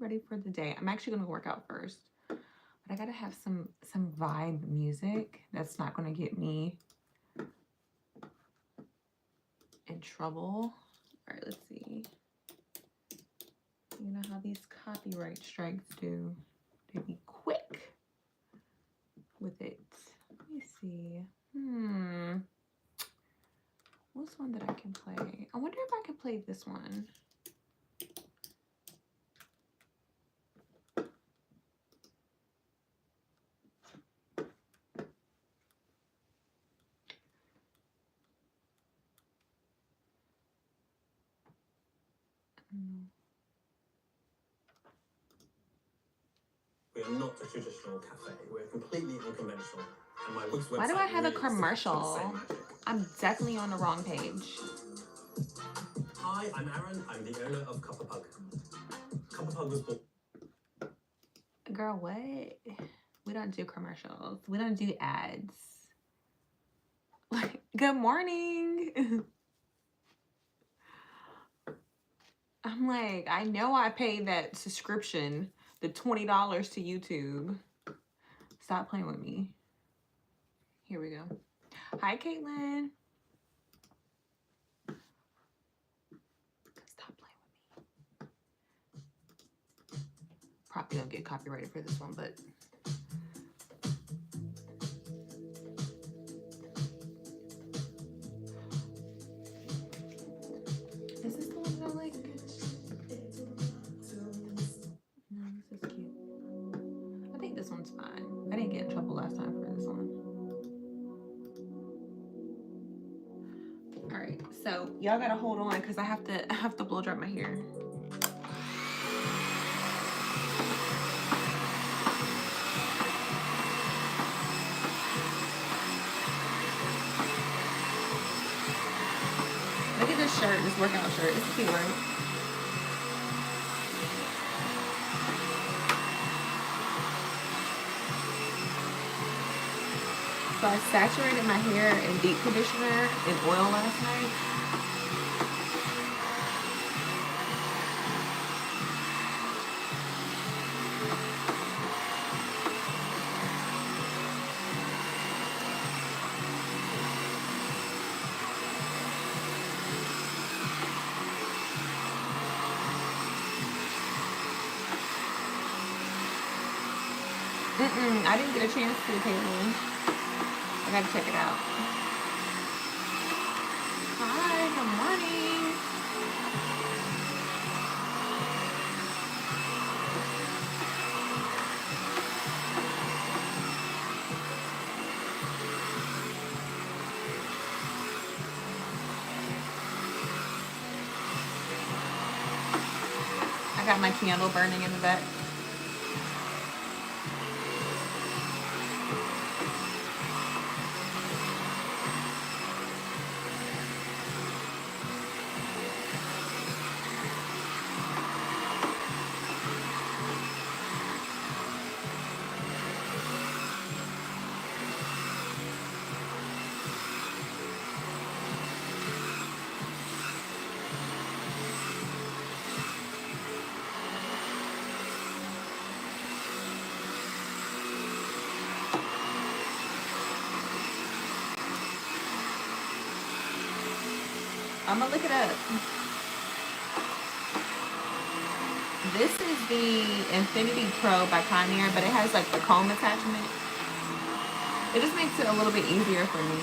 ready for the day. I'm actually gonna work out first, but I gotta have some vibe music that's not gonna get me in trouble. All right, let's see. You know how these copyright strikes do. They be quick with it. Let me see. What's one that I can play? I wonder if I can play this one. We are not a traditional cafe. We're completely unconventional. And my Why do I have a commercial? I'm definitely on the wrong page. Hi, I'm Aaron. I'm the owner of Copper Pug. Copper Pug was born. Girl, what? We don't do commercials. We don't do ads. Good morning. I'm like, I know I paid that subscription, the $20 to YouTube. Stop playing with me. Here we go. Hi, Caitlin. Stop playing with me. Probably don't get copyrighted for this one, but is this the one that I like? No, this is cute. I think this one's fine. I didn't get in trouble last time for this one. All right, so y'all gotta hold on because I have to blow dry my hair. Look at this shirt, this workout shirt. It's cute, right? So I saturated my hair in deep conditioner and oil last night. I didn't get a chance to, Caitlin. I gotta check it out. Hi, good morning. I got my candle burning in the back. I'm gonna look it up. This is the Infinity Pro by Conair, but it has like the comb attachment. It just makes it a little bit easier for me.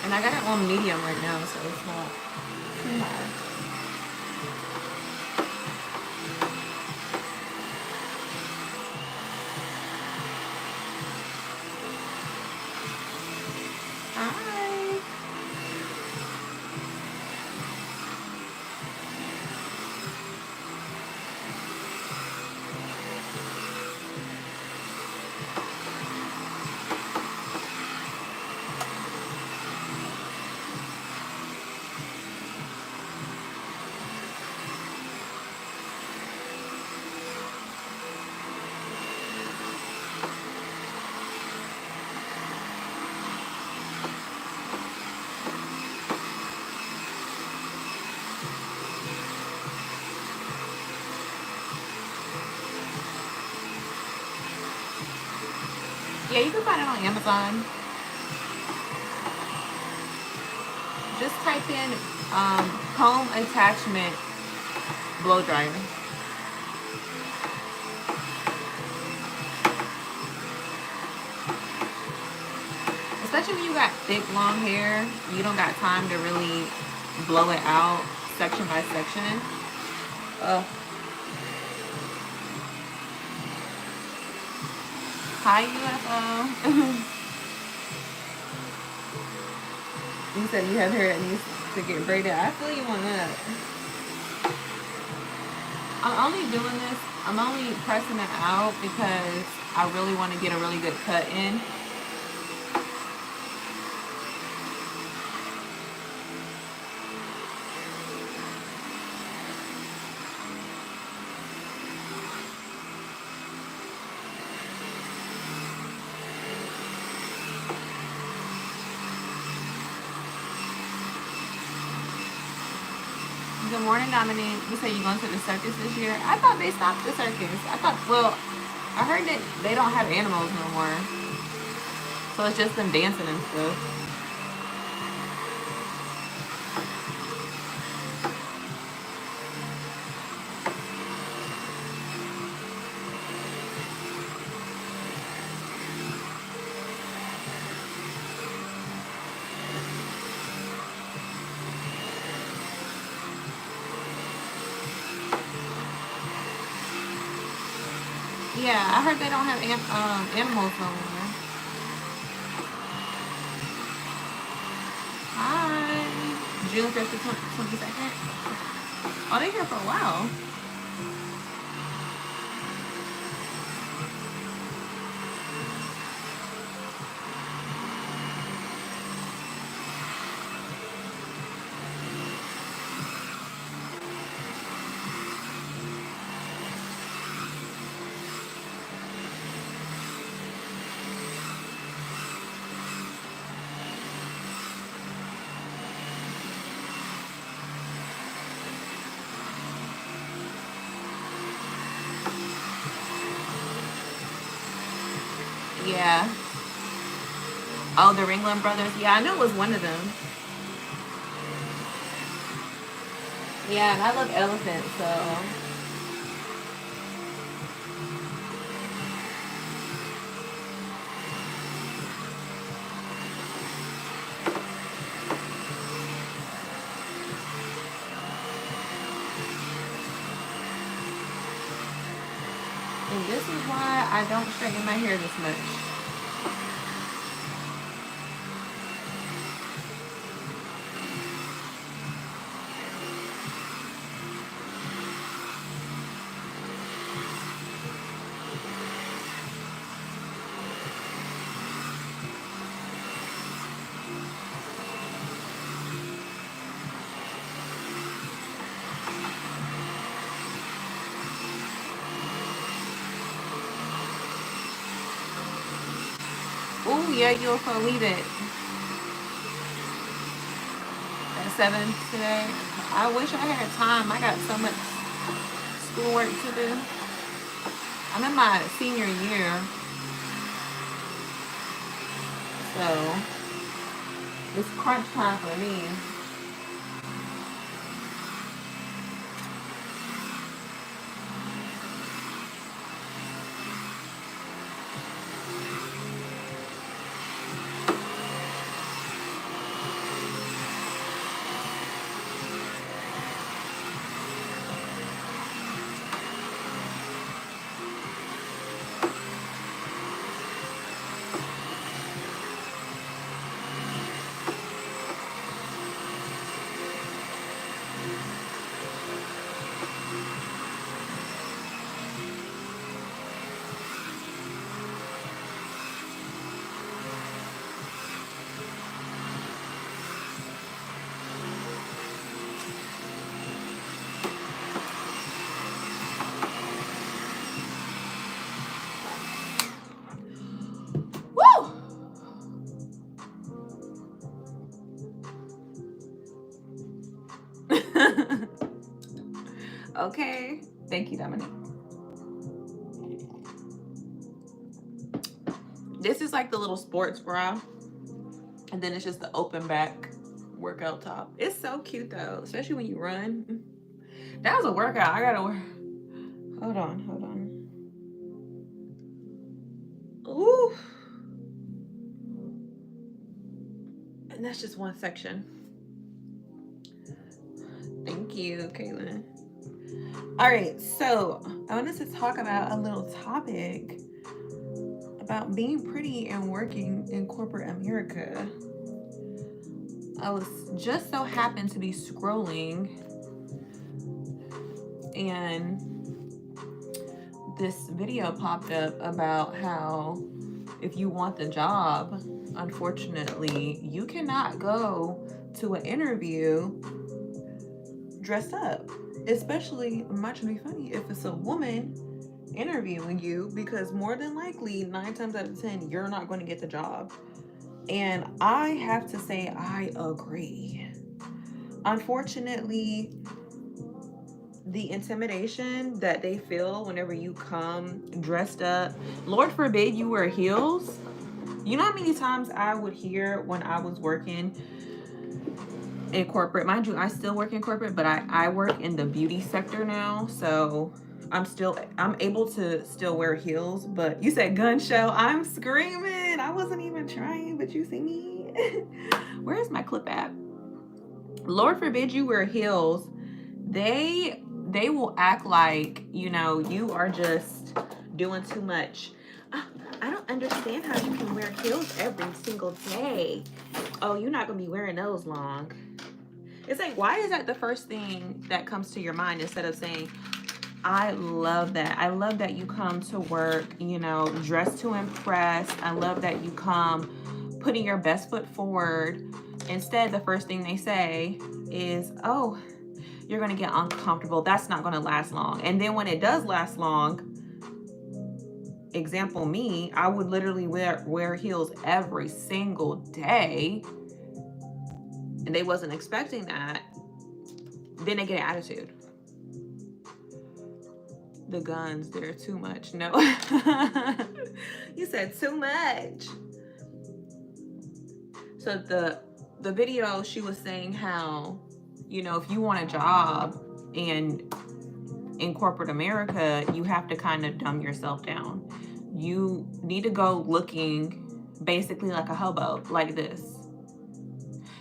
And I got it on medium right now, so it's not too high. Hi. Yeah, you can find it on Amazon. Just type in comb attachment blow dryer. Especially when you got thick, long hair, you don't got time to really blow it out section by section. Hi, UFO. You said you have hair that needs to get braided. I feel you on that. I'm only doing this, I'm only pressing it out because I really want to get a really good cut in. Good morning, Dominique. You say you're going to the circus this year? I thought they stopped the circus. Well, I heard that they don't have animals no more. So it's just them dancing and stuff. Yeah, I heard they don't have animals no more. Hi. June 1st to 22nd. Oh, they're here for a while. Yeah. Oh, the Ringling Brothers. Yeah, I knew it was one of them. Yeah, and I love elephants, so. And this is why I don't straighten my hair this much. Oh, yeah, UFO, leave it. At 7 today. I wish I had time. I got so much schoolwork to do. I'm in my senior year. So, it's crunch time for me. Woo! Okay. Thank you, Dominique. This is like the little sports bra. And then it's just the open back workout top. It's so cute though, especially when you run. That was a workout. I gotta wear. Hold on. Ooh. And that's just one section. Thank you, Caitlin. All right, so I wanted to talk about a little topic about being pretty and working in corporate America. I was just so happened to be scrolling, and this video popped up about how if you want the job, unfortunately, you cannot go to an interview dressed up. Especially, I'm not trying to be funny, if it's a woman interviewing you, because more than likely, 9 times out of 10, you're not going to get the job. And I have to say, I agree. Unfortunately, the intimidation that they feel whenever you come dressed up, Lord forbid you wear heels. You know how many times I would hear when I was working in corporate, mind you, I still work in corporate, but I work in the beauty sector now, so I'm able to still wear heels. But you said gun show, I'm screaming. I wasn't even trying, but you see me. Where's my clip at? Lord forbid you wear heels. They will act like, you know, you are just doing too much. I don't understand how you can wear heels every single day. Oh, you're not gonna be wearing those long. It's like, why is that the first thing that comes to your mind instead of saying, I love that. I love that you come to work, you know, dressed to impress. I love that you come putting your best foot forward. Instead, the first thing they say is, oh, you're going to get uncomfortable. That's not going to last long. And then when it does last long, example me, I would literally wear heels every single day. And they wasn't expecting that. Then they get an attitude. The guns, they're too much. No. You said too much. So the video, she was saying how, you know, if you want a job in corporate America, you have to kind of dumb yourself down. You need to go looking basically like a hobo, like this.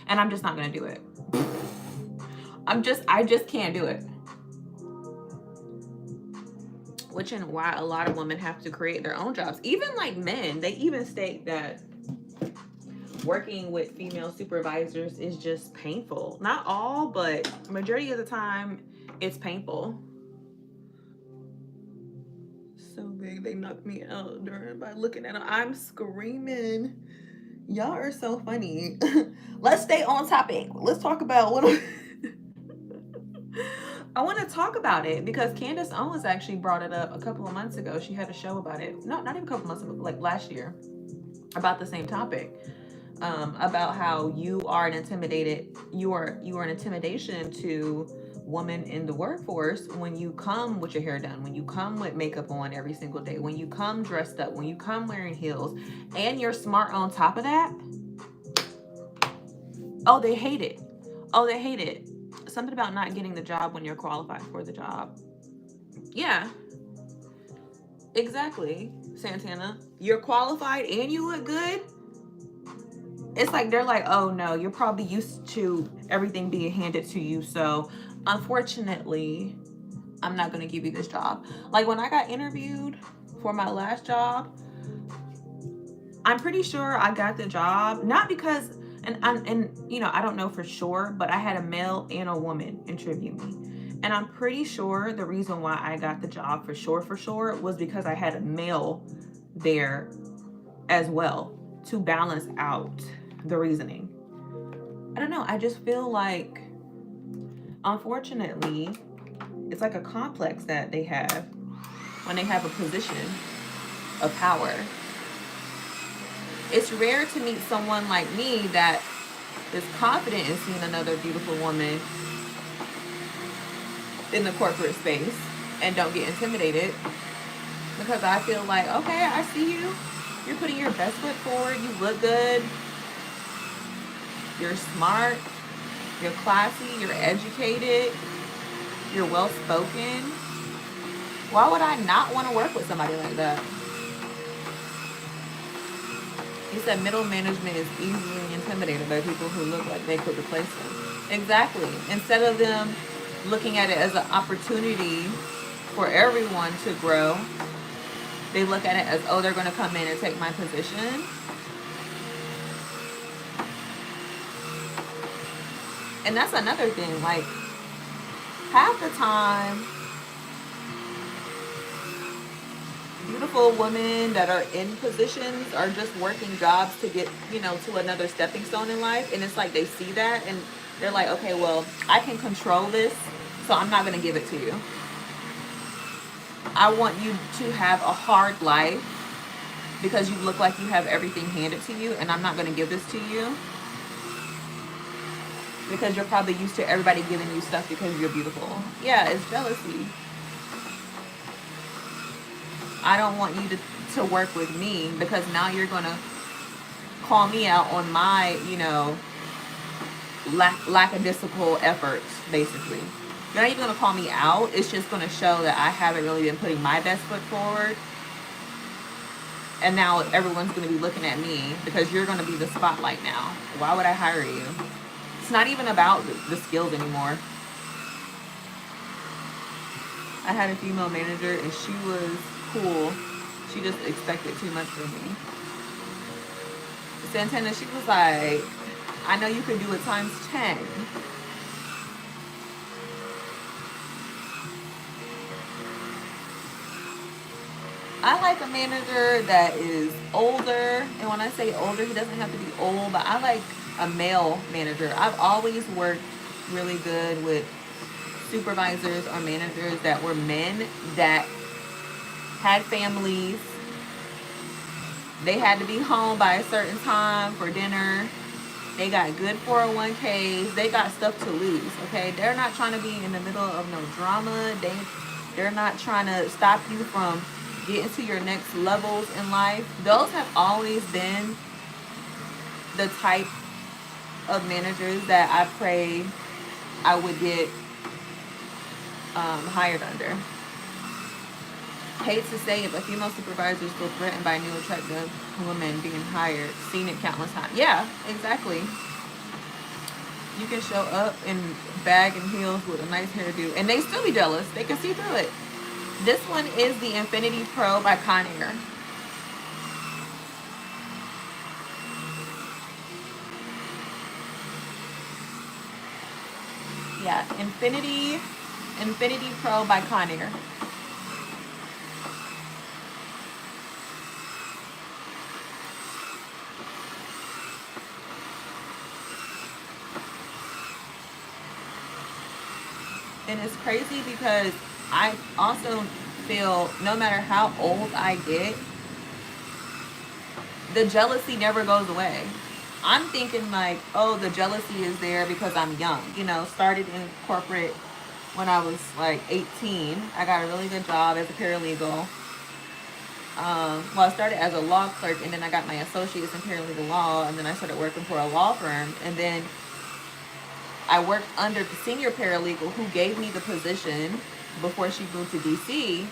And I'm just not gonna do it. I just can't do it. Which is why a lot of women have to create their own jobs. Even like men, they even state that working with female supervisors is just painful. Not all, but majority of the time, it's painful. So big, they knocked me out by looking at them. I'm screaming. Y'all are so funny. Let's stay on topic. Let's talk about what I want to talk about it because Candace Owens actually brought it up a couple of months ago. She had a show about it. No, not even a couple months ago, like last year, about the same topic. About how you are an intimidation to women in the workforce when you come with your hair done, when you come with makeup on every single day, when you come dressed up, when you come wearing heels, and you're smart on top of that. Oh, they hate it. Oh, they hate it. Something about not getting the job when you're qualified for the job. Yeah, exactly, Santana. You're qualified and you look good. It's like they're like, oh no, you're probably used to everything being handed to you, so unfortunately I'm not going to give you this job. Like when I got interviewed for my last job, I'm pretty sure I got the job not because and you know, I don't know for sure, but I had a male and a woman interview me, and I'm pretty sure the reason why I got the job for sure was because I had a male there as well to balance out the reasoning. I don't know. I just feel like, unfortunately, it's like a complex that they have when they have a position of power. It's rare to meet someone like me that is confident in seeing another beautiful woman in the corporate space and don't get intimidated, because I feel like, okay, I see you. You're putting your best foot forward. You look good. You're smart. You're classy. You're educated. You're well spoken. Why would I not want to work with somebody like that? He said middle management is easily intimidated by people who look like they could replace them. Exactly. Instead of them looking at it as an opportunity for everyone to grow, they look at it as, oh, they're going to come in and take my position. And that's another thing. Like, half the time, beautiful women that are in positions are just working jobs to get, you know, to another stepping stone in life. And it's like they see that and they're like, okay, well, I can control this, so I'm not going to give it to you. I want you to have a hard life because you look like you have everything handed to you, and I'm not going to give this to you because you're probably used to everybody giving you stuff because you're beautiful. Yeah, it's jealousy. I don't want you to work with me because now you're going to call me out on my, you know, lackadaisical efforts, basically. You're not even going to call me out. It's just going to show that I haven't really been putting my best foot forward. And now everyone's going to be looking at me because you're going to be the spotlight now. Why would I hire you? It's not even about the skills anymore. I had a female manager and she was cool. She just expected too much from me. Santana, she was like, I know you can do it times 10. I like a manager that is older. And when I say older, he doesn't have to be old, but I like a male manager. I've always worked really good with supervisors or managers that were men that had families. They had to be home by a certain time for dinner. They got good 401ks. They got stuff to lose, okay? They're not trying to be in the middle of no drama. They're not trying to stop you from getting to your next levels in life. Those have always been the type of managers that I pray I would get hired under. Hate to say it, but female supervisors feel threatened by new attractive women being hired. Seen it countless times. Yeah, exactly. You can show up in bag and heels with a nice hairdo, and they still be jealous. They can see through it. This one is the Infinity Pro by Conair. Yeah, Infinity Pro by Conair. And it's crazy because I also feel no matter how old I get, the jealousy never goes away. I'm thinking like, oh, the jealousy is there because I'm young. You know, started in corporate when I was like 18. I got a really good job as a paralegal. Well, I started as a law clerk, and then I got my associates in paralegal law, and then I started working for a law firm, and then I worked under the senior paralegal who gave me the position before she moved to DC,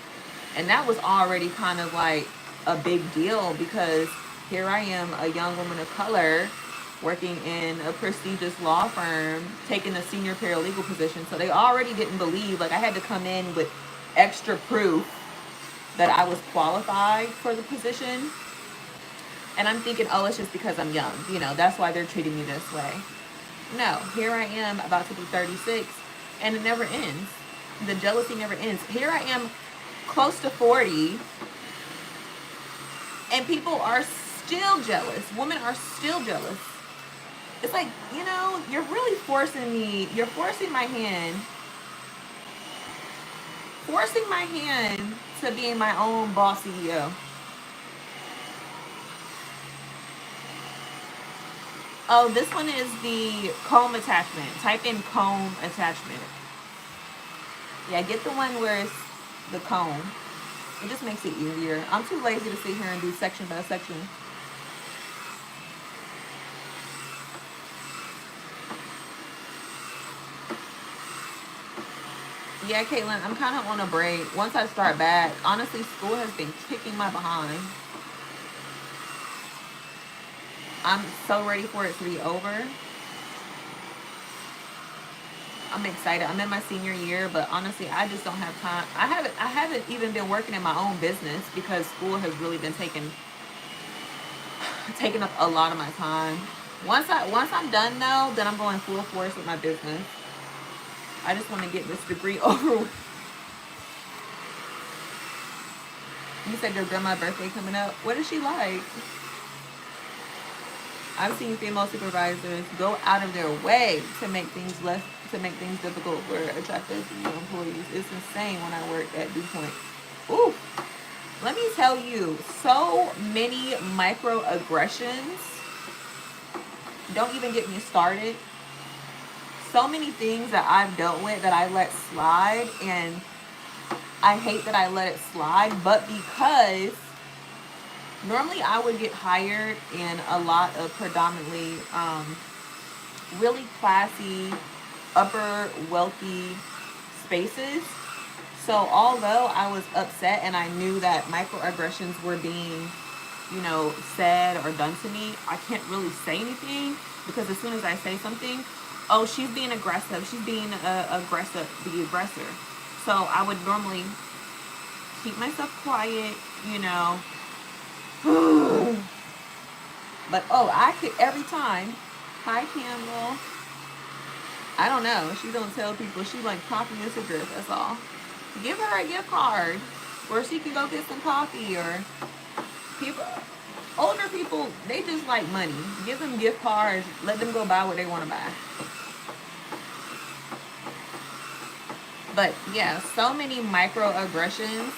and that was already kind of like a big deal because here I am, a young woman of color, working in a prestigious law firm, taking a senior paralegal position. So they already didn't believe, like I had to come in with extra proof that I was qualified for the position. And I'm thinking, oh, it's just because I'm young. You know, that's why they're treating me this way. No, here I am about to be 36, and it never ends. The jealousy never ends. Here I am close to 40, and people are still jealous. Women are still jealous. It's like, you know, you're really forcing me. You're forcing my hand to being my own boss CEO. Oh, this one is the comb attachment. Type in comb attachment. Yeah, get the one where it's the comb. It just makes it easier. I'm too lazy to sit here and do section by section. Yeah, Caitlin, I'm kind of on a break. Once I start back, honestly, school has been kicking my behind. I'm so ready for it to be over. I'm excited. I'm in my senior year, but honestly, I just don't have time. I haven't even been working in my own business because school has really been taking up a lot of my time. Once I'm done though, then I'm going full force with my business. I just want to get this degree over with. You said your grandma's birthday coming up. What is she like? I've seen female supervisors go out of their way to make things difficult for attractive female employees. It's insane when I worked at DuPont. Ooh, let me tell you, so many microaggressions. Don't even get me started. So many things that I've dealt with that I let slide, and I hate that I let it slide, but because normally I would get hired in a lot of predominantly really classy, upper wealthy spaces. So although I was upset and I knew that microaggressions were being, said or done to me, I can't really say anything because as soon as I say something, oh, she's being aggressive. She's being the aggressor. So I would normally keep myself quiet, But I could every time. Hi, Campbell. I don't know. She don't tell people. She like coffee and cigarettes. That's all. Give her a gift card, or she can go get some coffee. Or older people, they just like money. Give them gift cards. Let them go buy what they want to buy. But yeah, so many microaggressions,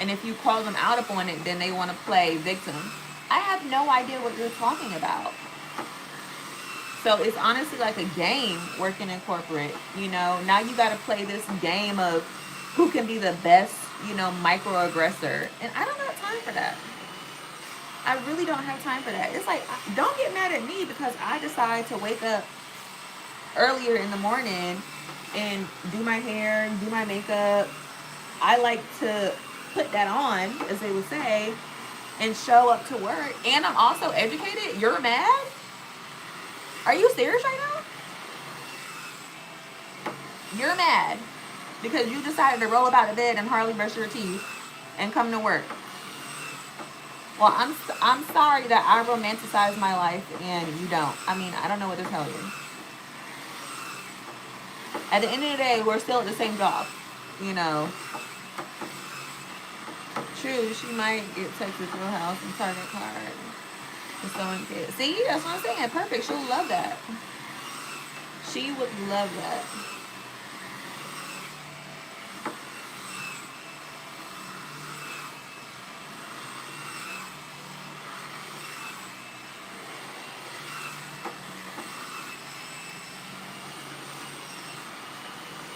and if you call them out upon it, then they want to play victim. I have no idea what you're talking about. So it's honestly like a game working in corporate. Now you got to play this game of who can be the best, microaggressor. And I don't have time for that. I really don't have time for that. It's like, don't get mad at me because I decide to wake up earlier in the morning and do my hair, do my makeup. I like to put that on, as they would say, and show up to work. And I'm also educated. You're mad? Are you serious right now? You're mad because you decided to roll up out of bed and hardly brush your teeth and come to work. Well, I'm sorry that I romanticize my life and you don't. I mean, I don't know what to tell you. At the end of the day, we're still at the same job. True, she might get texted to her house and Target card. Someone kids. See, that's what I'm saying. Perfect. She'll love that. She would love that.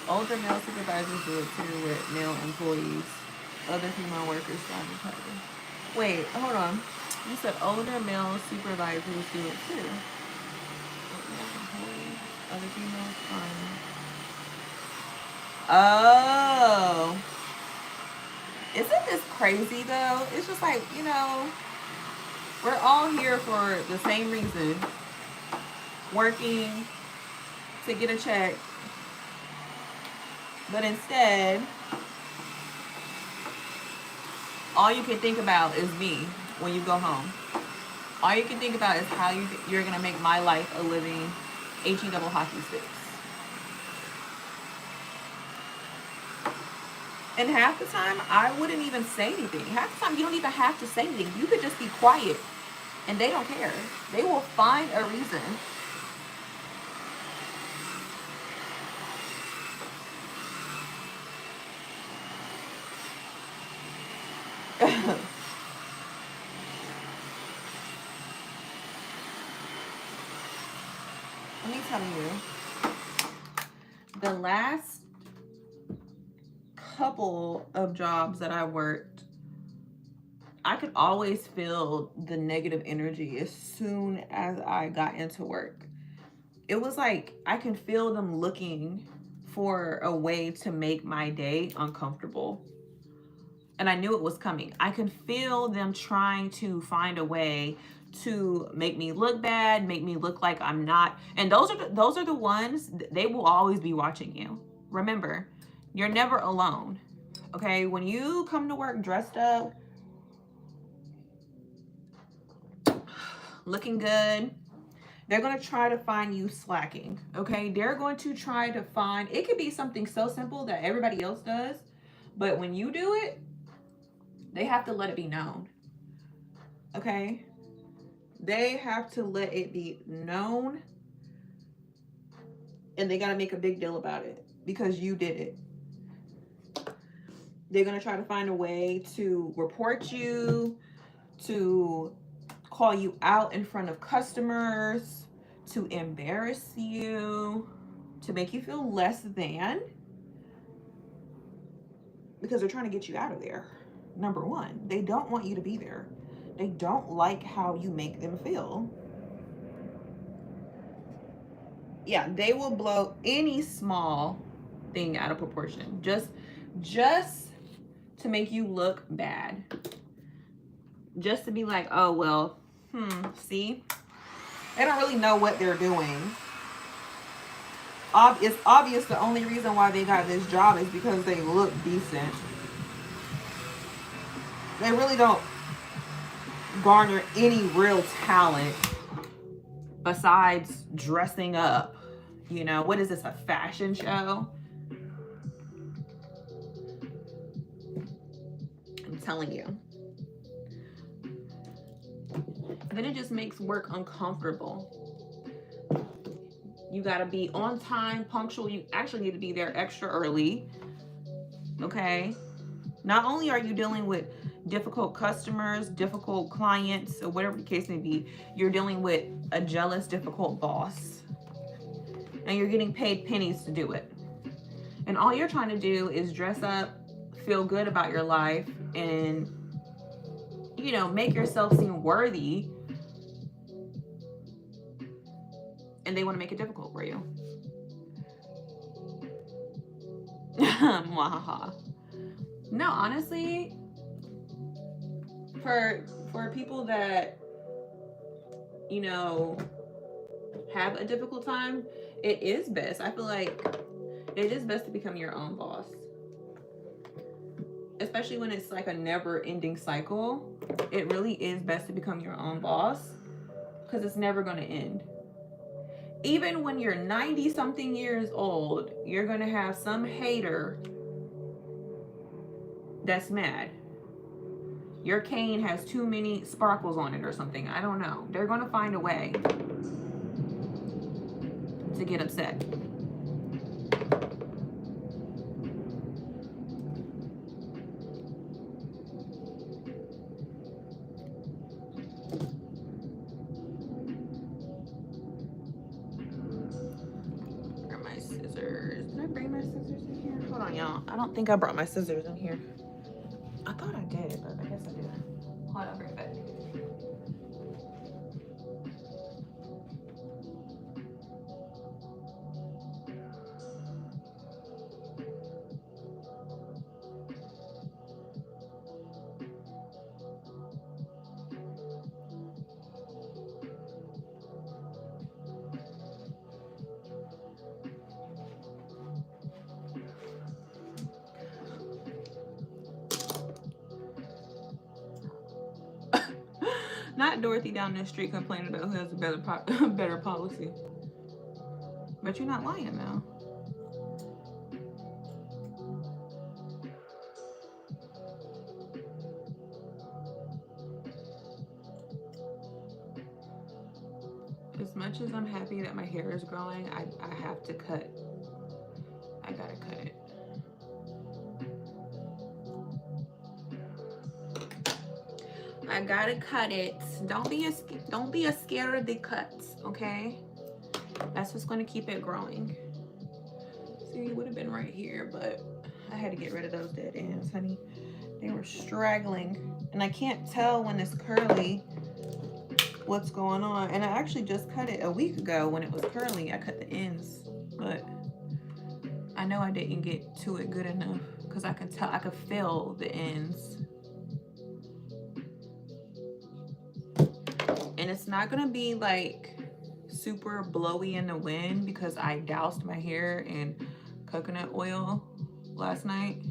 Older male supervisors do it too with male employees. Other female workers find it harder. Wait, hold on. You said older male supervisors do it too. Other females find. Oh. Isn't this crazy though? It's just like, we're all here for the same reason. Working to get a check. But instead, all you can think about is me when you go home. All you can think about is how you're going to make my life a living HE double hockey sticks. And half the time, I wouldn't even say anything. Half the time, you don't even have to say anything. You could just be quiet, and they don't care. They will find a reason. Let me tell you, the last couple of jobs that I worked I could always feel the negative energy as soon as I got into work. It was like I can feel them looking for a way to make my day uncomfortable. And I knew it was coming. I can feel them trying to find a way to make me look bad, make me look like I'm not. And those are the ones, they will always be watching you. Remember, you're never alone. Okay? When you come to work dressed up, looking good, they're going to try to find you slacking. Okay? They're going to try to find, it could be something so simple that everybody else does, but when you do it, they have to let it be known. Okay? They have to let it be known, and they got to make a big deal about it because you did it. They're going to try to find a way to report you, to call you out in front of customers, to embarrass you, to make you feel less than, because they're trying to get you out of there. Number one, they don't want you to be there. They don't like how you make them feel. Yeah, they will blow any small thing out of proportion. Just to make you look bad. Just to be like, oh, well, see? They don't really know what they're doing. It's obvious the only reason why they got this job is because they look decent. They really don't garner any real talent besides dressing up. You know, what is this, a fashion show? I'm telling you. Then it just makes work uncomfortable. You got to be on time, punctual. You actually need to be there extra early. Okay? Not only are you dealing with difficult customers, difficult clients, or whatever the case may be, you're dealing with a jealous, difficult boss. And you're getting paid pennies to do it. And all you're trying to do is dress up, feel good about your life, and, you know, make yourself seem worthy. And they want to make it difficult for you. No, honestly, for people that, you know, have a difficult time, it is best. I feel like it is best to become your own boss. Especially when it's like a never-ending cycle. It really is best to become your own boss because it's never going to end. Even when you're 90-something years old, you're going to have some hater that's mad. Your cane has too many sparkles on it or something. I don't know. They're going to find a way to get upset. Where are my scissors? Did I bring my scissors in here? Hold on, y'all. I don't think I brought my scissors in here. I thought I did, but I guess I didn't. Hold on, right back. Not Dorothy down the street complaining about who has a better policy. But you're not lying now. As much as I'm happy that my hair is growing, I have to cut. I gotta cut it. I gotta cut it. Don't be scared of the cuts, okay? That's what's gonna keep it growing. See, it would have been right here, but I had to get rid of those dead ends, honey. They were straggling. And I can't tell when it's curly what's going on. And I actually just cut it a week ago when it was curly. I cut the ends, but I know I didn't get to it good enough because I can tell, I could feel the ends. And it's not gonna be like super blowy in the wind because I doused my hair in coconut oil last night.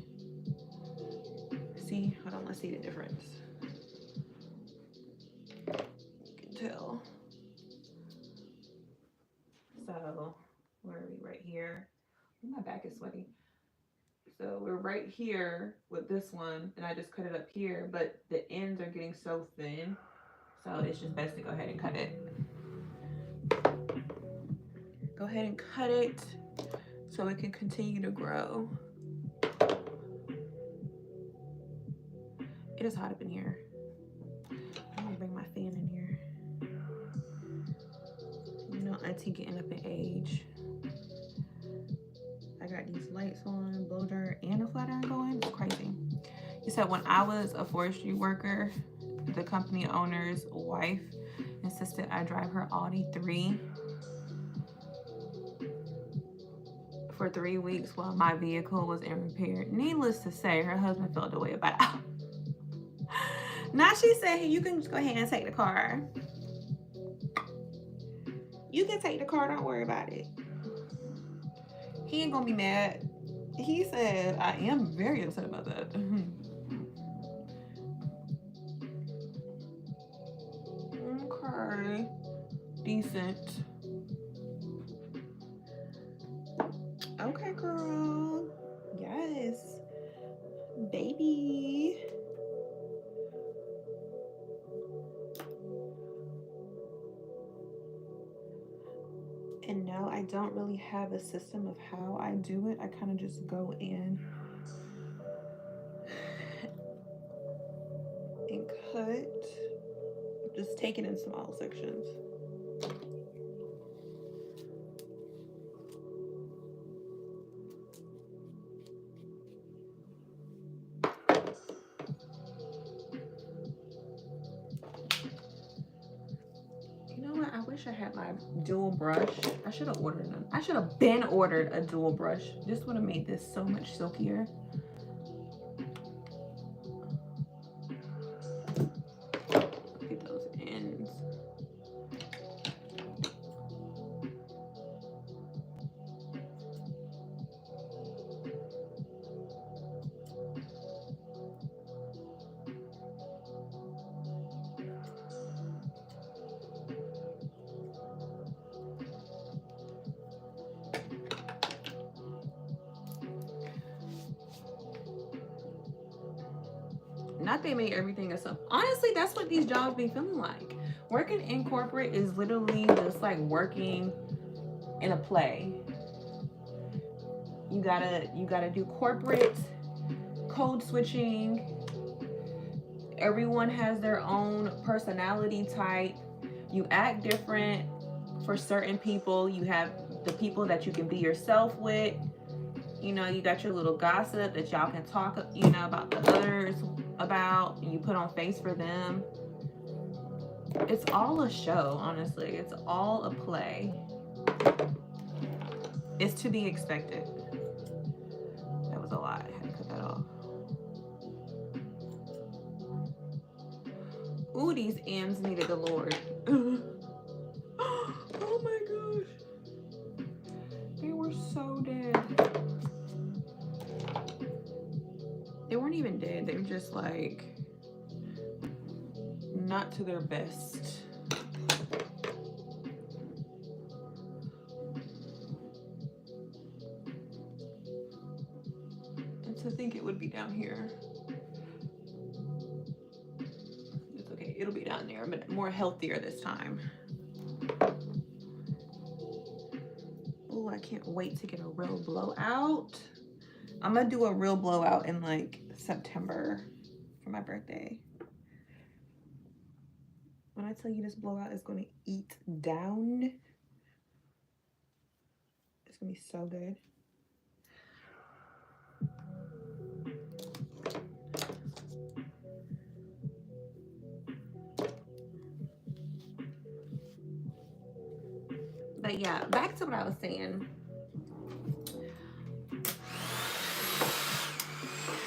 See, hold on, let's see the difference. You can tell. So where are we? Right here. My back is sweaty. So we're right here with this one, and I just cut it up here, but the ends are getting so thin, so it's just best to go ahead and cut it. Go ahead and cut it so it can continue to grow. It is hot up in here. I'm gonna bring my fan in here. You know, auntie getting up in age. I got these lights on, blow dryer, and a flat iron going. It's crazy. He said when I was a forestry worker, the company owner's wife insisted I drive her Audi 3 for 3 weeks while my vehicle was in repair. Needless to say, her husband felt the way about it. Now she said, hey, you can just go ahead and take the car. You can take the car, don't worry about it. He ain't gonna be mad. He said, I am very upset about that. Okay. Decent. Okay, girl. Yes. Baby. And no, I don't really have a system of how I do it. I kind of just go in and cut. Just take it in small sections. You know what? I wish I had my dual brush. I should have ordered them. I should have been ordered a dual brush. This would have made this so much silkier. Look at those ends. Not they made everything a sub. Honestly, that's what these jobs be feeling like. Working in corporate is literally just like working in a play. You gotta do corporate code switching. Everyone has their own personality type. You act different for certain people. You have the people that you can be yourself with. You know, you got your little gossip that y'all can talk, you know, about the others about, and you put on face for them. It's all a show, honestly. It's all a play. It's to be expected. That was a lot. I had to cut that off. Ooh, these ends needed the Lord. Oh my gosh. They were so dead. They weren't even dead. They were just like not to their best. And to think it would be down here. It's okay. It'll be down there, but more healthier this time. Oh, I can't wait to get a real blowout. I'm gonna do a real blowout in like September for my birthday. When I tell you this blowout is gonna eat down, it's gonna be so good. But yeah, back to what I was saying.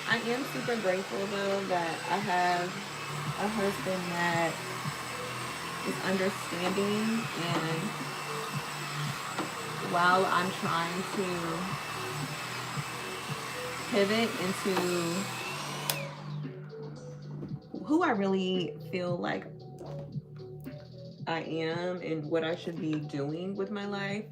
I am super grateful though that I have a husband that is understanding, and while I'm trying to pivot into who I really feel like I am and what I should be doing with my life,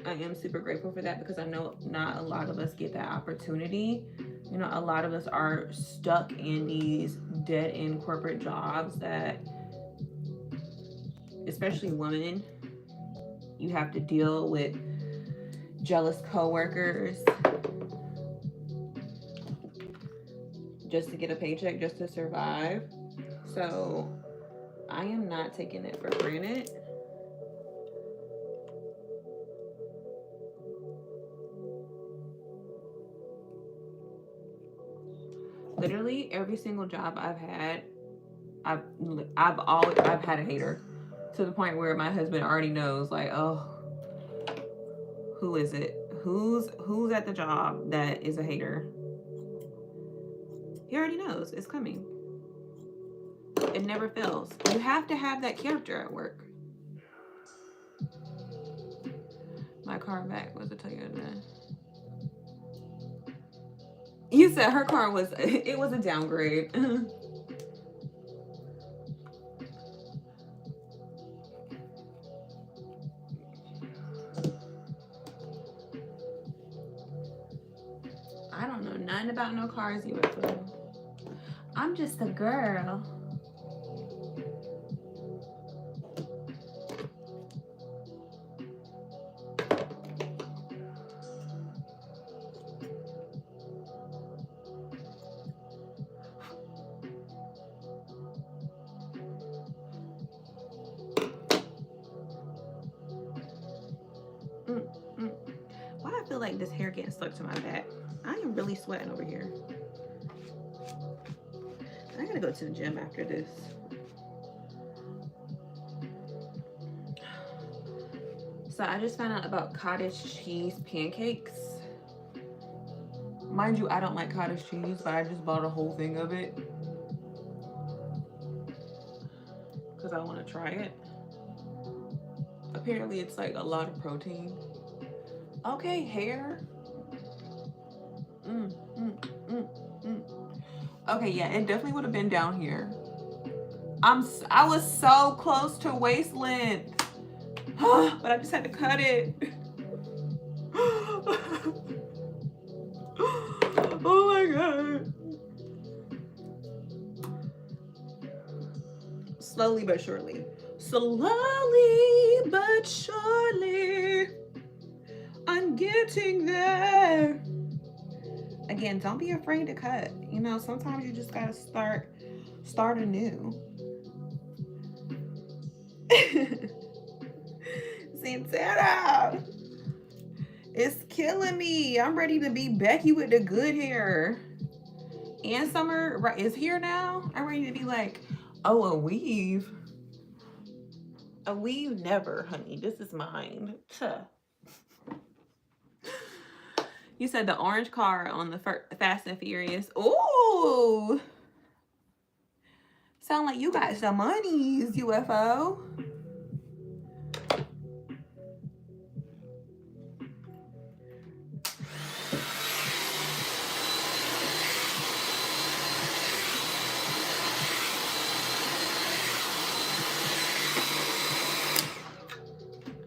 I am super grateful for that, because I know not a lot of us get that opportunity. You know, a lot of us are stuck in these dead-end corporate jobs that, especially women, you have to deal with jealous coworkers just to get a paycheck, just to survive. So I am not taking it for granted. Literally every single job I've had, I've had a hater, to the point where my husband already knows, like, oh, who is it? Who's at the job that is a hater? He already knows it's coming. It never fails. You have to have that character at work. My car back was a Toyota. You said her car was, it was a downgrade. I don't know nothing about no cars, UFO. I'm just a girl. Why I feel like this hair getting stuck to my back? I am really sweating over here. I gotta go to the gym after this. So I just found out about cottage cheese pancakes. Mind you, I don't like cottage cheese, but I just bought a whole thing of it because I want to try it. Apparently it's like a lot of protein. Okay, hair. Okay, yeah, it definitely would have been down here. I was so close to waist length. But I just had to cut it. Oh my god. Slowly but surely. Slowly but surely. I'm getting there. Again, don't be afraid to cut. You know, sometimes you just gotta start anew. Santana, it's killing me. I'm ready to be Becky with the good hair. And summer is here now. I'm ready to be like, oh, a weave. A weave never, honey. This is mine. Tuh. You said the orange car on the Fast and Furious. Ooh. Sound like you got some monies, UFO.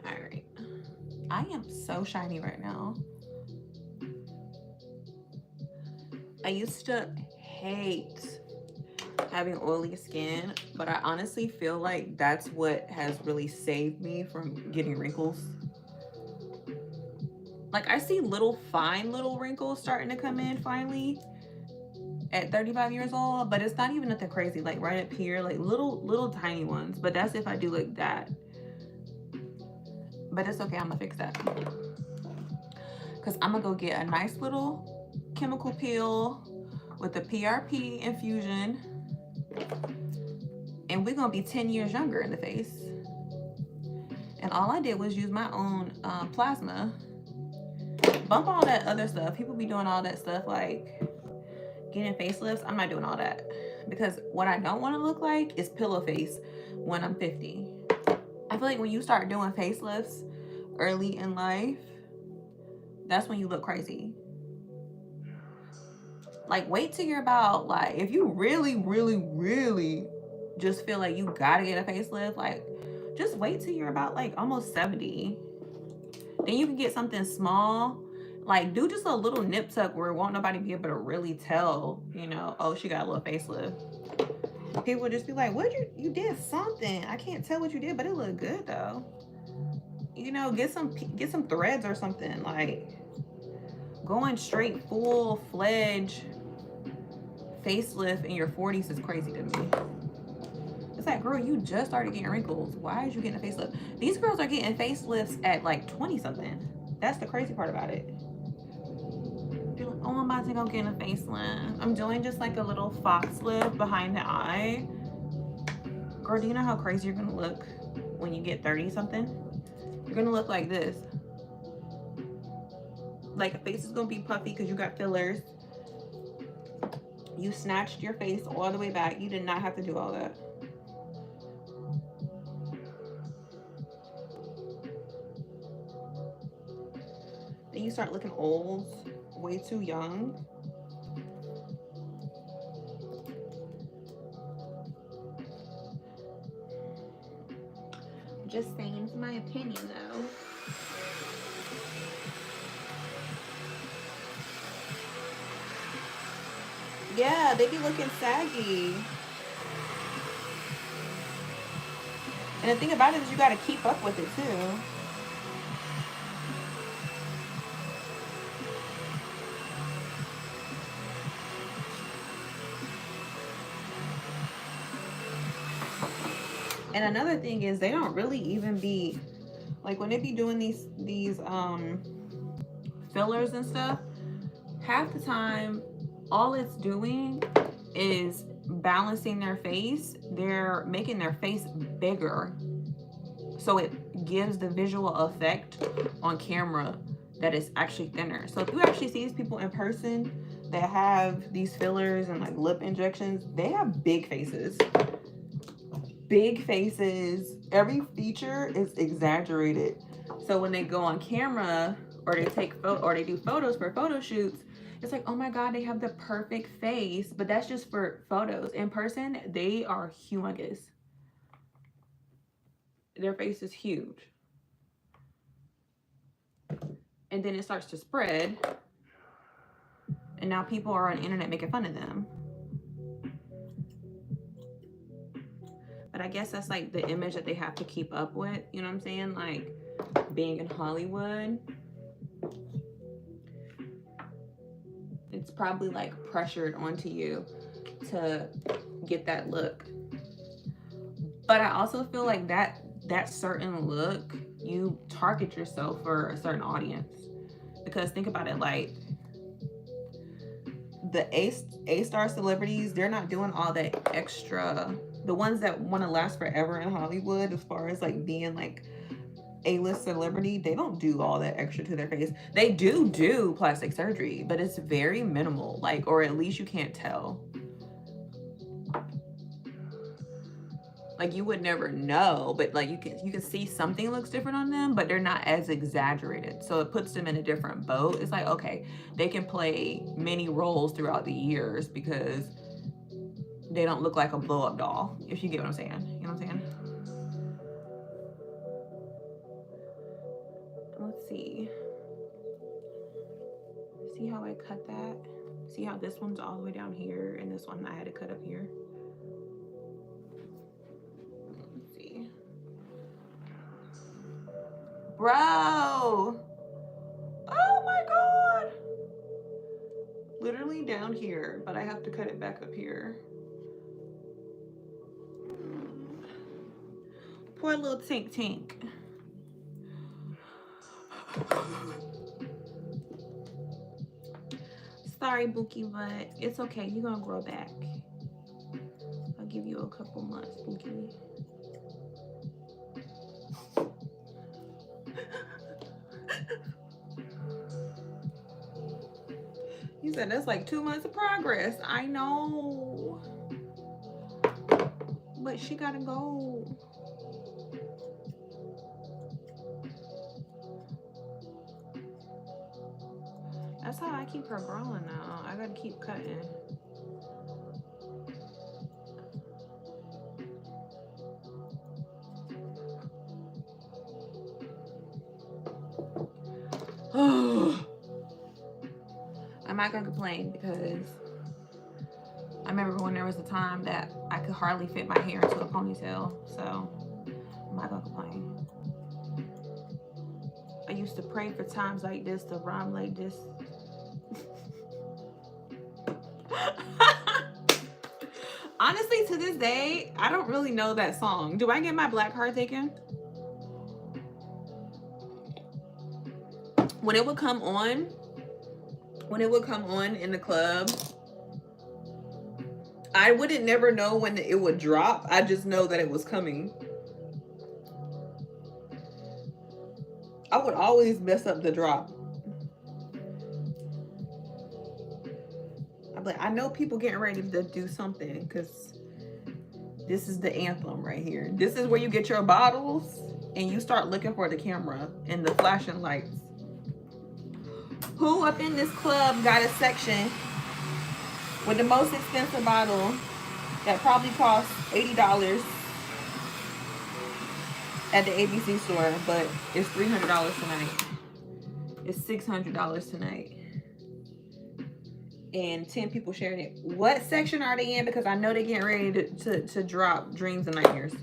All right. I am so shiny right now. I used to hate having oily skin, but I honestly feel like that's what has really saved me from getting wrinkles. Like, I see fine little wrinkles starting to come in finally at 35 years old, but it's not even nothing crazy, like right up here, like little tiny ones. But that's if I do like that. But it's okay, I'm gonna fix that, because I'm gonna go get a nice little chemical peel with a PRP infusion, and we're gonna be 10 years younger in the face. And all I did was use my own plasma. Bump all that other stuff. People be doing all that stuff like getting facelifts. I'm not doing all that. Because what I don't want to look like is pillow face when I'm 50. I feel like when you start doing facelifts early in life, that's when you look crazy. Like, wait till you're about, like, if you really, really, really just feel like you gotta get a facelift, like, just wait till you're about, like, almost 70. Then you can get something small. Like, do just a little nip tuck where won't nobody be able to really tell, you know, oh, she got a little facelift. People would just be like, what you did something. I can't tell what you did, but it looked good, though. You know, get some threads or something. Like, going straight full-fledged facelift in your 40s is crazy to me. It's like, girl, you just started getting wrinkles. Why is you getting a facelift? These girls are getting facelifts at like 20 something. That's the crazy part about it. They're like, oh, I'm about to go get a facelift. I'm doing just like a little fox lift behind the eye. Girl, do you know how crazy you're gonna look when you get 30 something? You're gonna look like this. Like, your face is gonna be puffy because you got fillers. You snatched your face all the way back. You did not have to do all that. Then you start looking old, way too young. Just saying, it's my opinion though. Yeah, they be looking saggy. And the thing about it is you gotta keep up with it too. And another thing is they don't really even be like when they be doing these fillers and stuff, half the time all it's doing is balancing their face. They're making their face bigger, so it gives the visual effect on camera that it's actually thinner. So if you actually see these people in person that have these fillers and like lip injections, they have big faces. Big faces. Every feature is exaggerated. So when they go on camera or they do photos for photo shoots, it's like, oh my God, they have the perfect face. But that's just for photos. In person, they are humongous. Their face is huge. And then it starts to spread. And now people are on the internet making fun of them. But I guess that's like the image that they have to keep up with. You know what I'm saying? Like being in Hollywood. It's probably like pressured onto you to get that look. But I also feel like that certain look, you target yourself for a certain audience. Because think about it, like the A-star celebrities, they're not doing all that extra. The ones that want to last forever in Hollywood, as far as like being like A-list celebrity, they don't do all that extra to their face. They do plastic surgery, but it's very minimal, like, or at least you can't tell. Like, you would never know, but like you can see something looks different on them, but they're not as exaggerated. So it puts them in a different boat. It's like, okay, they can play many roles throughout the years because they don't look like a blow-up doll, if you get what I'm saying. You know what I'm saying? Let's see. See how I cut that? See how this one's all the way down here and this one I had to cut up here? Let's see. Bro! Oh my God! Literally down here, but I have to cut it back up here. Poor little Tink. Sorry, Bookie, but it's okay. You're gonna grow back. I'll give you a couple months, Bookie. You said that's like 2 months of progress. I know. But she gotta go. That's how I keep her growing now. I gotta keep cutting. I'm not gonna complain because I remember when there was a time that I could hardly fit my hair into a ponytail, so I'm not gonna complain. I used to pray for times like this to rhyme like this. Honestly, to this day, I don't really know that song. Do I get my black card taken? When it would come on in the club, I wouldn't never know when it would drop. I just know that it was coming. I would always mess up the drop. I'm like, I know people getting ready to do something because this is the anthem right here. This is where you get your bottles and you start looking for the camera and the flashing lights. Who up in this club got a section with the most expensive bottle that probably costs $80 at the ABC store, but it's $300 tonight. It's $600 tonight. And 10 people sharing it. What section are they in? Because I know they're getting ready to drop Dreams and Nightmares.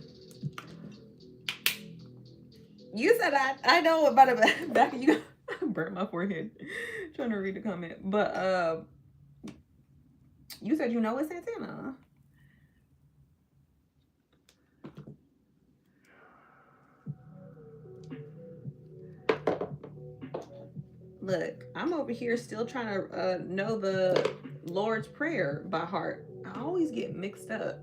You said I know about it back. You burnt my forehead trying to read the comment. But you said you know it's Santana. Look, I'm over here still trying to know the Lord's Prayer by heart. I always get mixed up.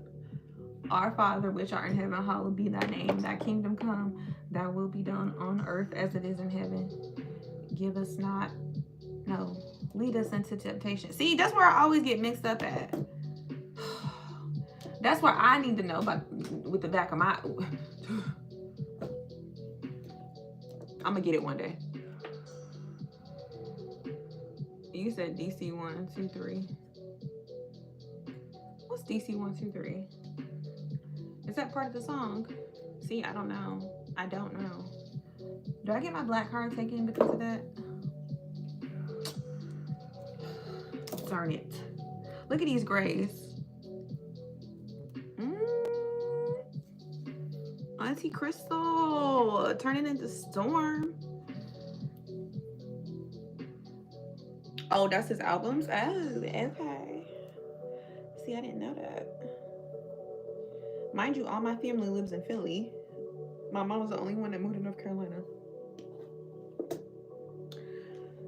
Our Father, which art in heaven, hallowed be thy name. Thy kingdom come, thy will be done on earth as it is in heaven. Give us not, no, lead us into temptation. See, that's where I always get mixed up at. That's where I need to know about with the back of my... I'm gonna get it one day. You said DC 1, 2, 3. What's DC 1, 2, 3? Is that part of the song? See, I don't know. I don't know. Do I get my black card taken because of that? Darn it. Look at these grays. Auntie Crystle turning into Storm. Oh, that's his albums? Oh, okay. See, I didn't know that. Mind you, all my family lives in Philly. My mom was the only one that moved to North Carolina.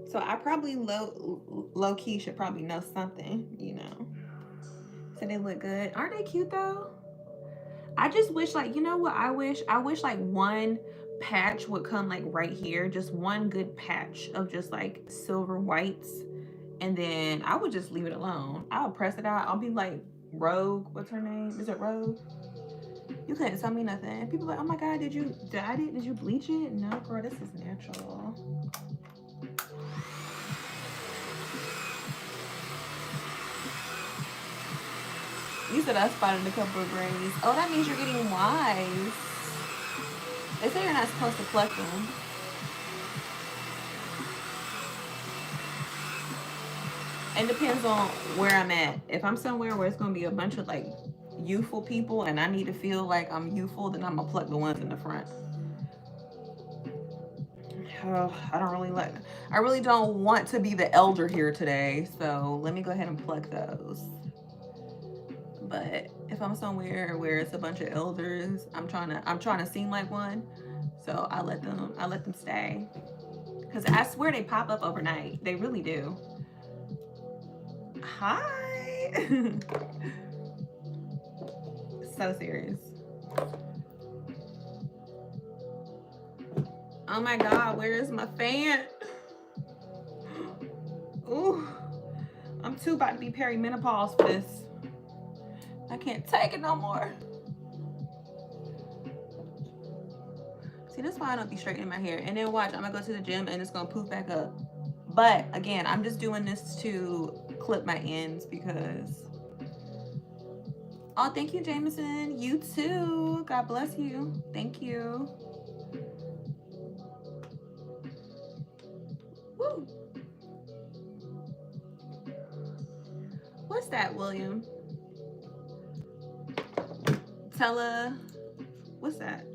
So I probably low-key should probably know something, you know. So they look good. Aren't they cute though? I just wish, like, you know what I wish? I wish like one patch would come like right here. Just one good patch of just like silver whites. And then I would just leave it alone. I'll press it out. I'll be like Rogue. What's her name? Is it Rogue? You couldn't tell me nothing. People are like, oh my God, did you dye it? Did you bleach it? No, girl, this is natural. You said I spotted a couple of grays. Oh, that means you're getting wise. They say you're not supposed to pluck them. It depends on where I'm at. If I'm somewhere where it's going to be a bunch of like youthful people and I need to feel like I'm youthful, then I'm going to pluck the ones in the front. Oh, I really don't want to be the elder here today. So let me go ahead and pluck those. But if I'm somewhere where it's a bunch of elders, I'm trying to seem like one. So I let them stay. Because I swear they pop up overnight. They really do. Hi. So serious. Oh my God, where is my fan? Ooh, I'm too about to be perimenopause for this. I can't take it no more. See, that's why I don't be straightening my hair. And then watch, I'm gonna go to the gym and it's gonna poof back up. But again, I'm just doing this to clip my ends because... Oh, thank you, Jameson. You too. God bless you. Thank you. Woo. What's that, William? What's that?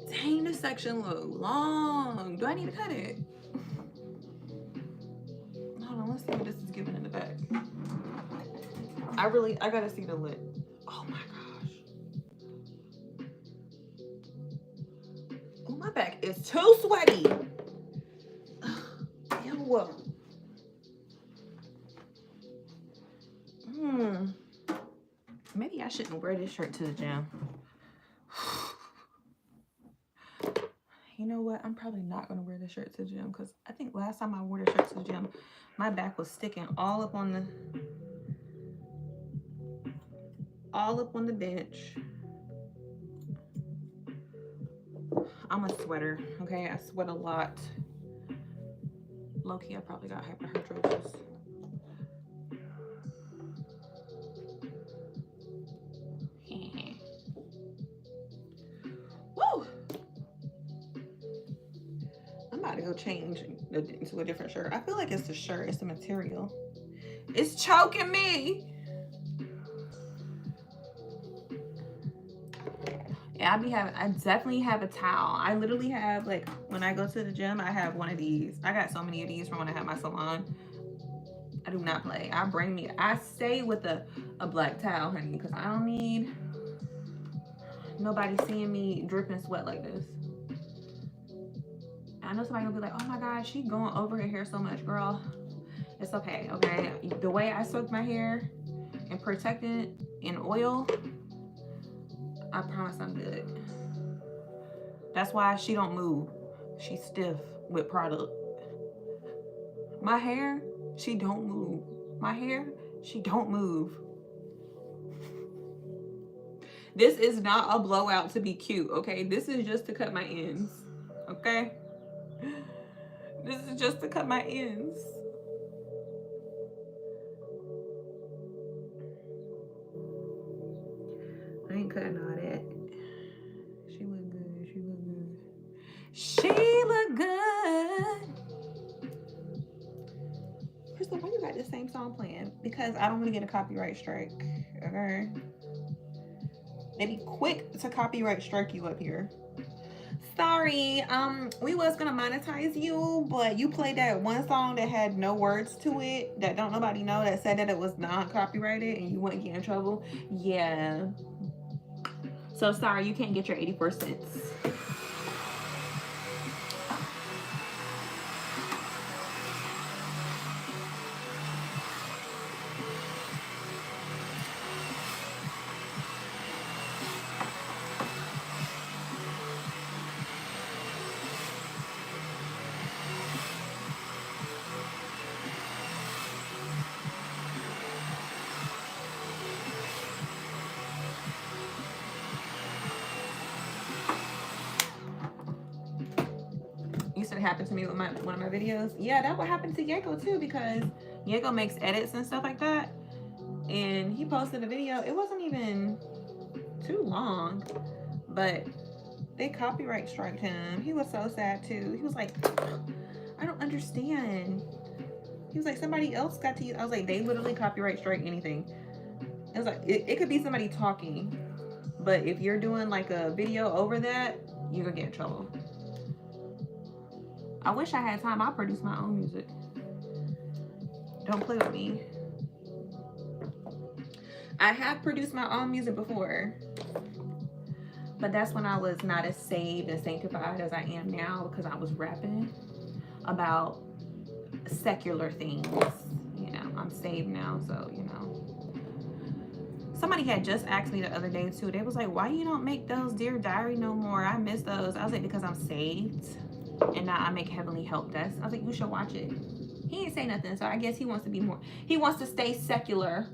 Dang, this section look long. Do I need to cut it? Hold on, let's see what this is giving in the back. I gotta see the lip. Oh my gosh. Oh, my back is too sweaty. Ew. Maybe I shouldn't wear this shirt to the gym. You know what? I'm probably not going to wear this shirt to the gym because I think last time I wore this shirt to the gym, my back was sticking all up on the bench. I'm a sweater, okay? I sweat a lot. Low-key, I probably got hyperhidrosis. Woo! I'm about to go change into a different shirt. I feel like it's the shirt, it's the material. It's choking me. Yeah, I definitely have a towel. I literally have, like, when I go to the gym, I have one of these. I got so many of these from when I had my salon. I do not play. I stay with a black towel, honey, because I don't need nobody seeing me dripping sweat like this. I know somebody will be like, oh my God, she going over her hair so much, girl. It's okay, okay? The way I soak my hair and protect it in oil, I promise I'm good. That's why she don't move. She's stiff with product. My hair, she don't move. My hair, she don't move. This is not a blowout to be cute, okay? This is just to cut my ends, okay? This is just to cut my ends. I ain't cutting all that. She look good, she look good. She look good. Crystal, why you got the same song playing? Because I don't want to get a copyright strike, okay? They be quick to copyright strike you up here. Sorry, we was gonna monetize you, but you played that one song that had no words to it, that don't nobody know, that said that it was not copyrighted and you wouldn't get in trouble. Yeah. So sorry, you can't get your 84 cents. You said it happened to me with one of my videos. Yeah, that would happen to Yeko too, because Yeko makes edits and stuff like that. And he posted a video. It wasn't even too long, but they copyright striked him. He was so sad too. He was like, I don't understand. He was like, somebody else got to use. I was like, they literally copyright strike anything. It was like, it could be somebody talking, but if you're doing like a video over that, you're gonna get in trouble. I wish I had time. I'll produce my own music. Don't play with me. I have produced my own music before, but that's when I was not as saved and sanctified as I am now, because I was rapping about secular things. You know, I'm saved now, so, you know. Somebody had just asked me the other day too. They was like, why you don't make those Dear Diary no more? I miss those. I was like, because I'm saved. And now I make Heavenly Help Desk. I was like, you should watch it. He ain't say nothing, so I guess he wants to be more, he wants to stay secular.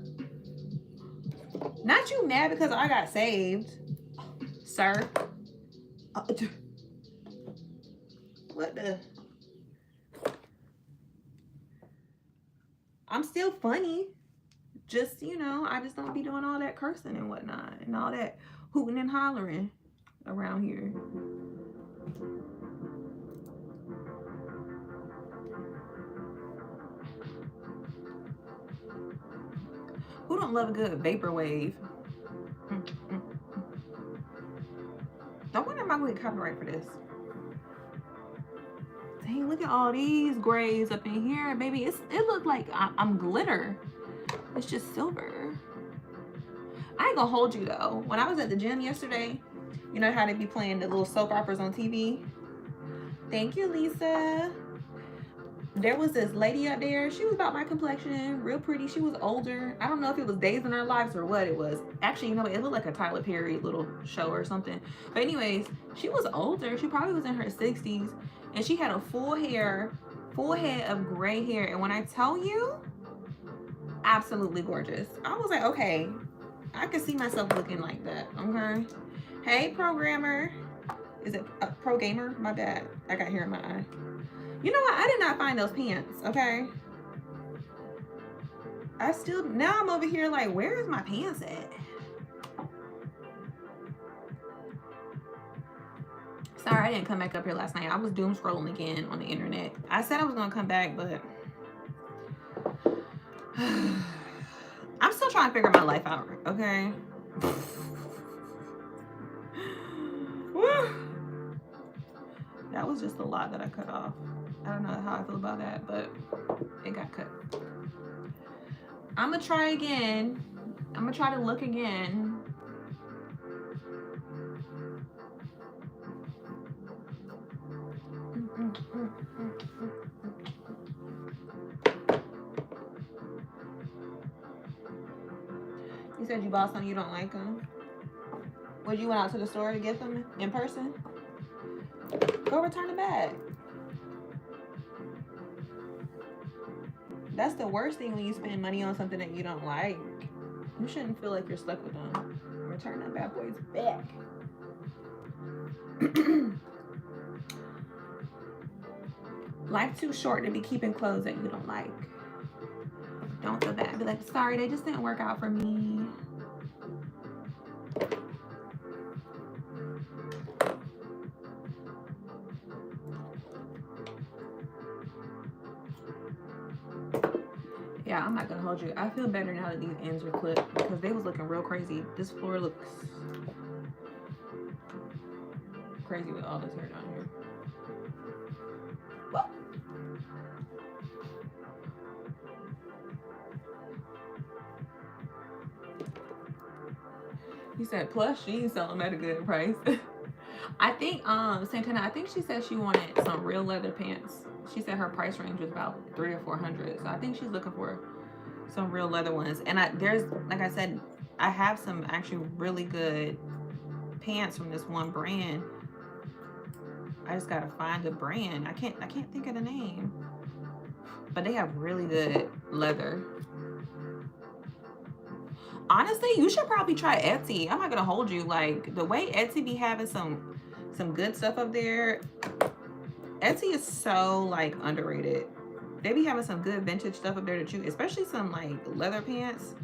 Not you mad because I got saved, sir. What the? I'm still funny. Just, you know, I just don't be doing all that cursing and whatnot and all that hooting and hollering around here. Who don't love a good vaporwave? Don't wonder if I'm going to get copyright for this. Dang, look at all these grays up in here, baby. It looked like I'm glitter. It's just silver. I ain't gonna hold you though. When I was at the gym yesterday, you know how they be playing the little soap operas on TV? Thank you, Lisa. There was this lady up there. She was about my complexion, real pretty. She was older. I don't know if it was Days in Our Lives or what it was. Actually, you know, it looked like a Tyler Perry little show or something. But anyways, she was older. She probably was in her 60s. And she had a full head of gray hair. And when I tell you, absolutely gorgeous. I was like, okay, I can see myself looking like that. Okay. Hey, programmer. Is it a pro gamer? My bad. I got hair in my eye. You know what? I did not find those pants. Okay. Now I'm over here like, where is my pants at? Sorry, I didn't come back up here last night. I was doom scrolling again on the internet. I said I was gonna come back, but I'm still trying to figure my life out, okay? That was just a lot that I cut off. I don't know how I feel about that, but it got cut. I'm gonna try again. I'm gonna try to look again. You said you bought some, you don't like them? Would you went out to the store to get them in person? Go return them back. That's the worst thing when you spend money on something that you don't like. You shouldn't feel like you're stuck with them. Return them bad boys back. Life too short to be keeping clothes that you don't like. Don't feel bad. Be like, sorry, they just didn't work out for me. Yeah, I'm not gonna hold you. I feel better now that these ends are clipped because they was looking real crazy. This floor looks crazy with all this hair down here. Whoa. He said, plus she ain't selling them at a good price. I think Santana, I think she said she wanted some real leather pants. She said her price range was about $300 or $400. So I think she's looking for some real leather ones. And there's, like I said, I have some actually really good pants from this one brand. I just gotta find the brand. I can't think of the name. But they have really good leather. Honestly, you should probably try Etsy. I'm not gonna hold you. Like the way Etsy be having some good stuff up there. Etsy is so like underrated. They be having some good vintage stuff up there that you, especially some like leather pants.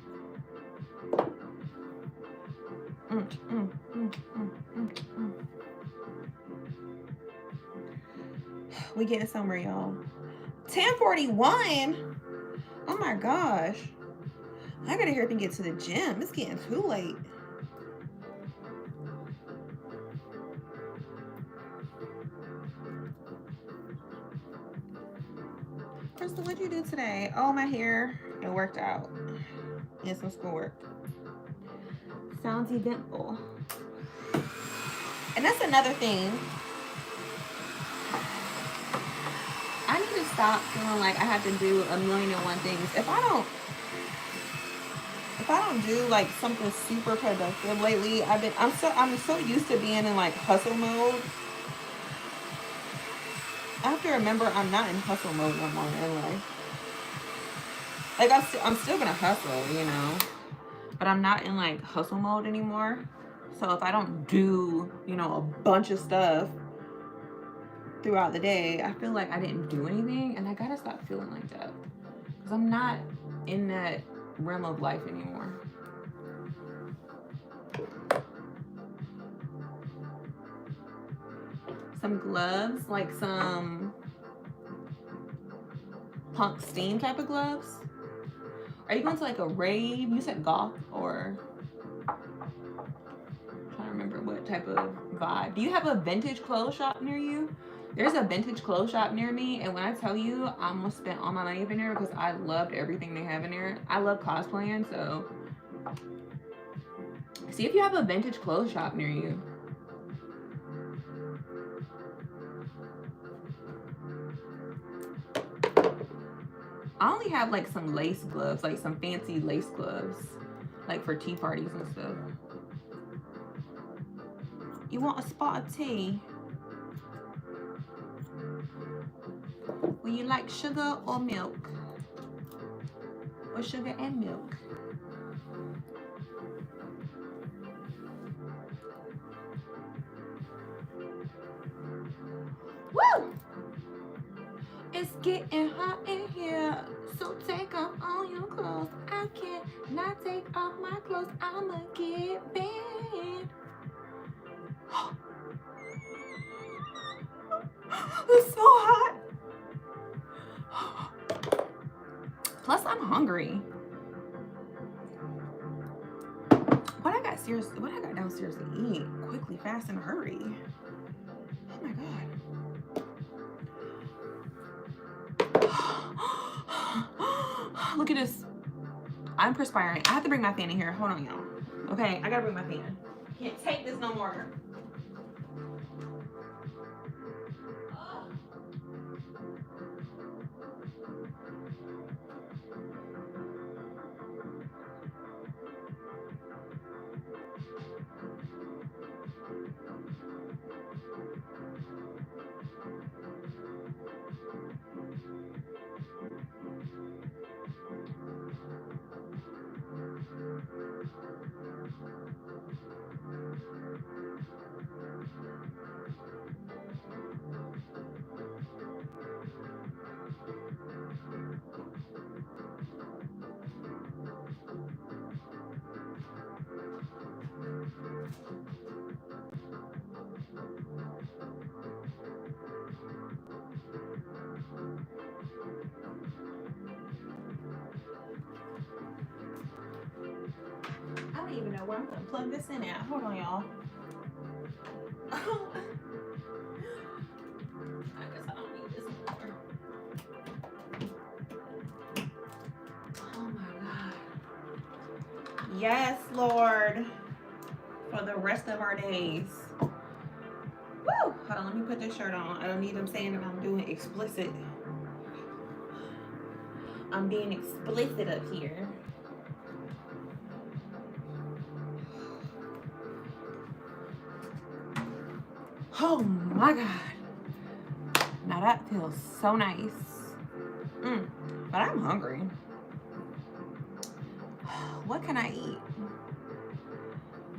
We getting somewhere, y'all. 10:41. Oh my gosh. I gotta hurry up and get to the gym. It's getting too late. Crystal, what'd you do today? Oh, my hair. It worked out. And some schoolwork. Sounds eventful. And that's another thing. I need to stop feeling like I have to do 1,000,001 things. If if I don't do like something super productive lately, I'm so used to being in like hustle mode. I have to remember I'm not in hustle mode no more in life. Like I'm still gonna hustle, you know, but I'm not in like hustle mode anymore. So if I don't do, you know, a bunch of stuff throughout the day, I feel like I didn't do anything, and I gotta stop feeling like that because I'm not in that realm of life anymore. Some gloves, like some punk steam type of gloves. Are you going to like a rave? You said goth, or I'm trying to remember what type of vibe. Do you have a vintage clothes shop near you? There's a vintage clothes shop near me, and when I tell you I'm gonna spend all my money up in there because I loved everything they have in there. I love cosplaying, so see if you have a vintage clothes shop near you. I only have like some lace gloves, like some fancy lace gloves, like for tea parties and stuff. You want a spot of tea? Will you like sugar or milk? Or sugar and milk? Woo! It's getting hot in here, so take off all your clothes. I can't not take off my clothes. I'ma get bad. It's so hot. Plus, I'm hungry. What I got downstairs to eat quickly, fast, and hurry. Oh my god. Look at this. I'm perspiring. I have to bring my fan in here. Hold on, y'all. Okay, I gotta bring my fan. Can't take this no more. I don't even know where I'm gonna plug this in at. Hold on, y'all. I guess I don't need this anymore. Oh my god. Yes, Lord. For the rest of our days. Woo! Hold on, let me put this shirt on. I don't need them saying that I'm doing explicit. I'm being explicit up here. Oh my god. Now that feels so nice. But I'm hungry. What can I eat?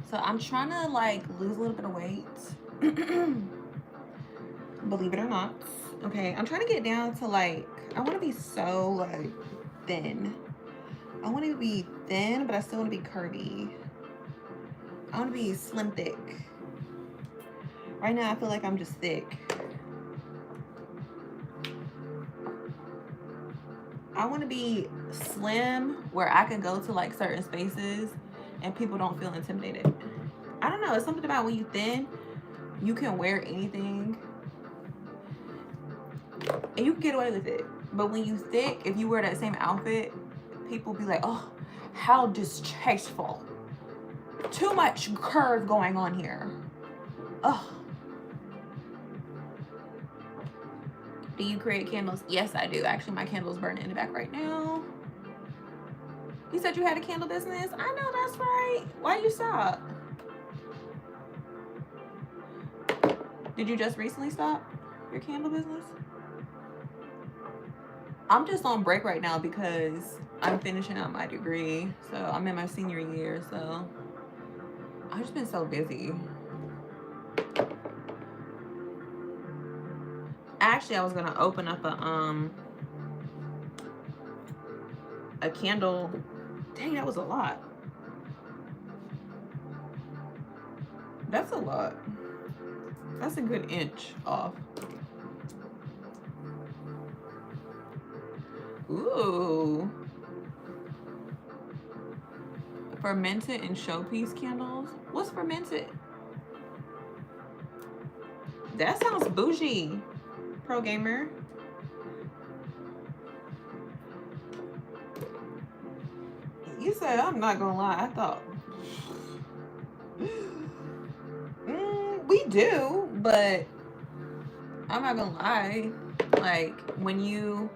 So I'm trying to like lose a little bit of weight. Believe it or not. Okay, I'm trying to get down to like, I want to be so like thin. I want to be thin, but I still want to be curvy. I want to be slim thick. Right now I feel like I'm just thick. I want to be slim where I can go to like certain spaces and people don't feel intimidated. I don't know, it's something about when you thin, you can wear anything and you can get away with it. But when you thick, if you wear that same outfit, people be like, oh, how distasteful. Too much curve going on here. Ugh. Do you create candles? Yes, I do. Actually, my candle's burning in the back right now. You said you had a candle business? I know that's right. Why you stop? Did you just recently stop your candle business? I'm just on break right now because I'm finishing out my degree. So I'm in my senior year. So I've just been so busy. Actually, I was gonna open up a candle. Dang, that was a lot. That's a lot. That's a good inch off. Ooh. Fermented and showpiece candles. What's fermented? That sounds bougie, pro gamer. You said, I'm not gonna lie, I thought we do, but I'm not gonna lie. Like, when you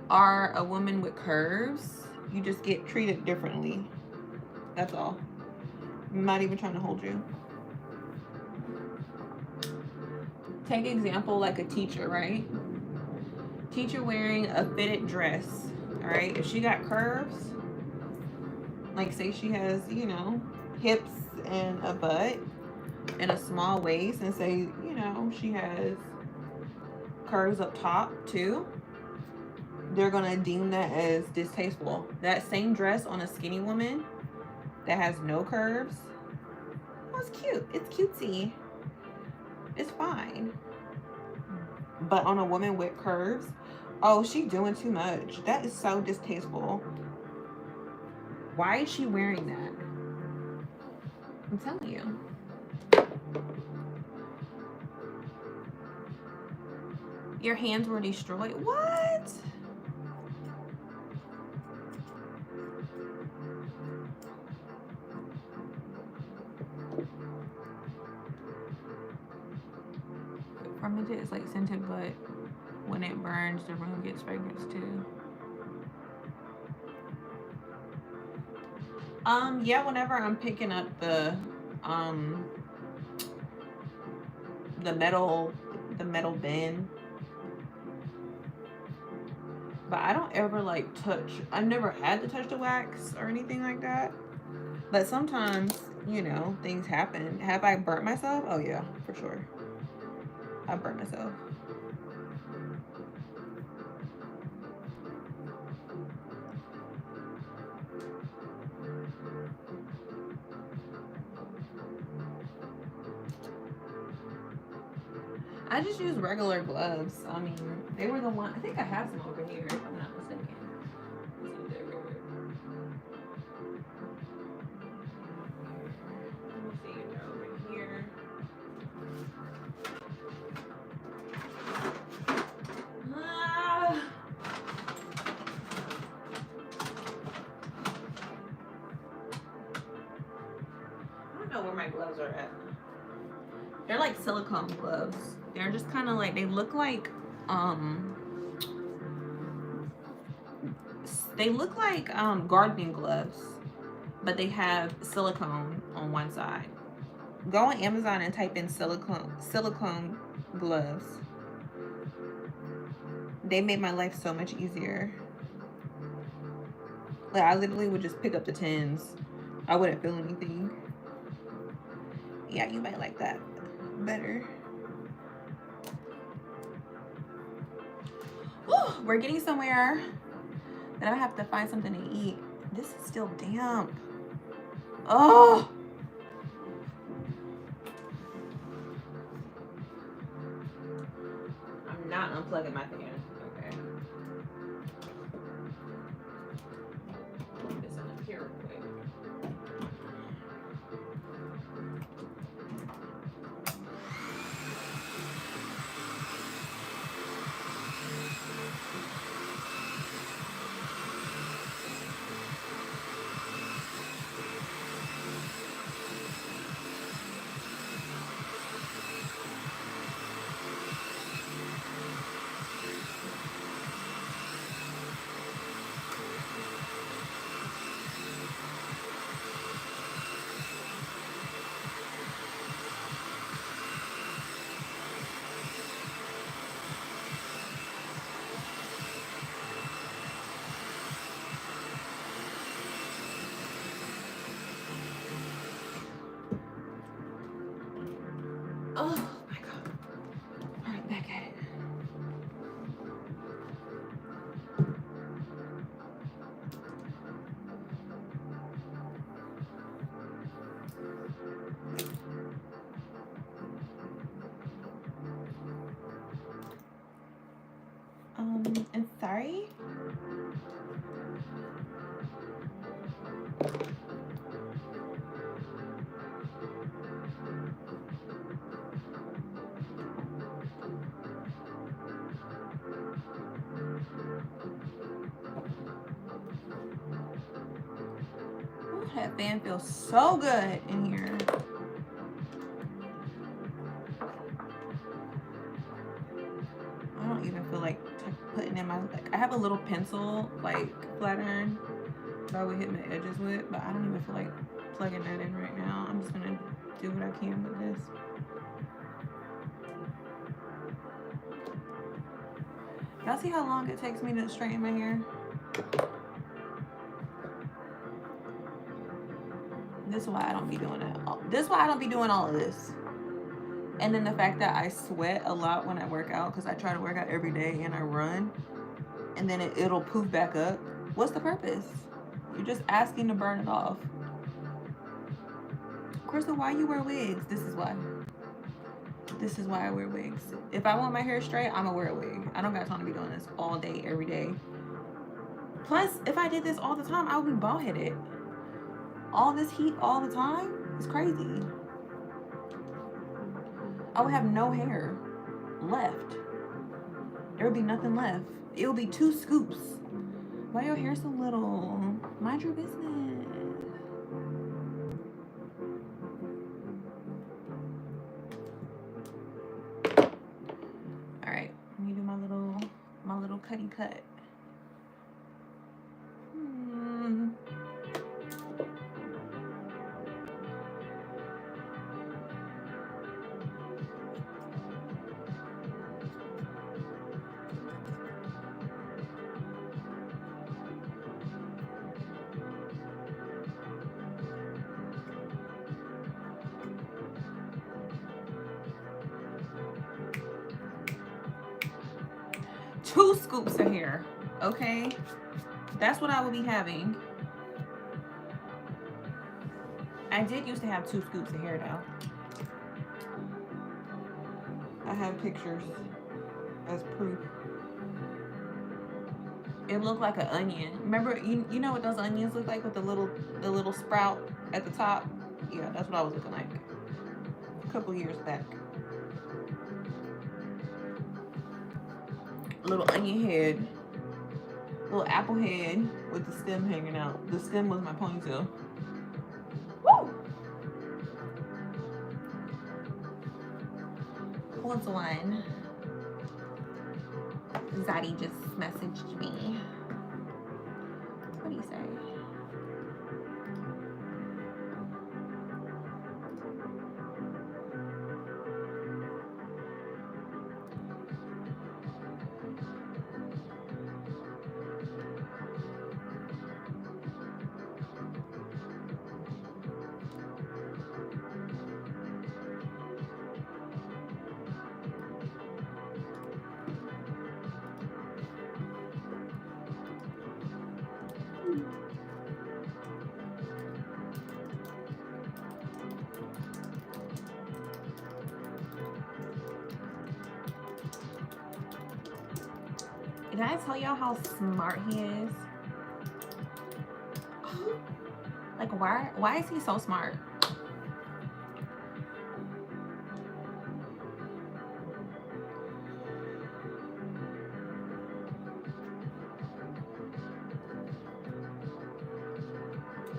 are a woman with curves, you just get treated differently. That's all. I'm not even trying to hold you. Take example like a teacher, right? Teacher wearing a fitted dress, all right? If she got curves, like say she has, you know, hips and a butt and a small waist, and say, you know, she has curves up top too, they're gonna deem that as distasteful. That same dress on a skinny woman that has no curves, well, it's cute. It's cutesy. It's fine. But on a woman with curves, oh, she doing too much. That is so distasteful. Why is she wearing that? I'm telling you. Your hands were destroyed. What? Fermented is like scented, but when it burns, the room gets fragrance too. Yeah, whenever I'm picking up the metal bin, but I don't ever like touch. I've never had to touch the wax or anything like that. But sometimes, you know, things happen. Have I burnt myself? Oh yeah, for sure. I burnt myself. I just use regular gloves. I mean, they were the one. I think I have some over here, if I'm not mistaken. Let's see, they're over here. I don't know where my gloves are at. They're like silicone gloves. They're just kind of like, they look like gardening gloves, but they have silicone on one side. Go on Amazon and type in silicone gloves. They made my life so much easier. Like, I literally would just pick up the tins. I wouldn't feel anything. Yeah, you might like that better. Whew, we're getting somewhere. Then I have to find something to eat. This is still damp. Oh. I'm not unplugging my fan. Okay. Put this in here real quick. And sorry. Ooh, that fan feels so good in here. I don't even feel like putting in my, like, I have a little pencil, like, flat iron that I would hit my edges with, but I don't even feel like plugging that in right now. I'm just gonna do what I can with this. Y'all see how long it takes me to straighten my hair? This is why I don't be doing it. This is why I don't be doing all of this. And then the fact that I sweat a lot when I work out, because I try to work out every day and I run, and then it'll poof back up. What's the purpose? You're just asking to burn it off. Crystal, why you wear wigs? This is why. This is why I wear wigs. If I want my hair straight, I'm gonna wear a wig. I don't got time to be doing this all day, every day. Plus, if I did this all the time, I would be bald headed. All this heat all the time is crazy. I would have no hair left. There would be nothing left. It would be 2 scoops. Why your hair so little? Mind your business. All right, let me do my little cutty cut. 2 scoops of hair, okay? That's what I will be having. I did used to have 2 scoops of hair though. I have pictures as proof. It looked like an onion. Remember, you know what those onions look like with the little sprout at the top? Yeah, that's what I was looking like a couple years back. Little onion head, little apple head with the stem hanging out. The stem was my ponytail. Woo! Hold on. Zaddy just messaged me. What do you say? Did I tell y'all how smart he is? Like, why is he so smart?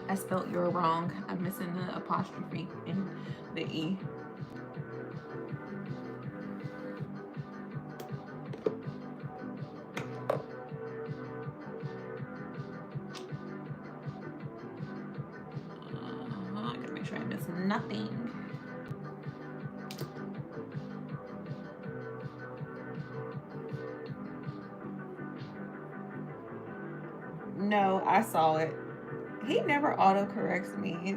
I spelled you're wrong. I'm missing the apostrophe in the E. I gotta make sure I miss nothing. No, I saw it. He never autocorrects me.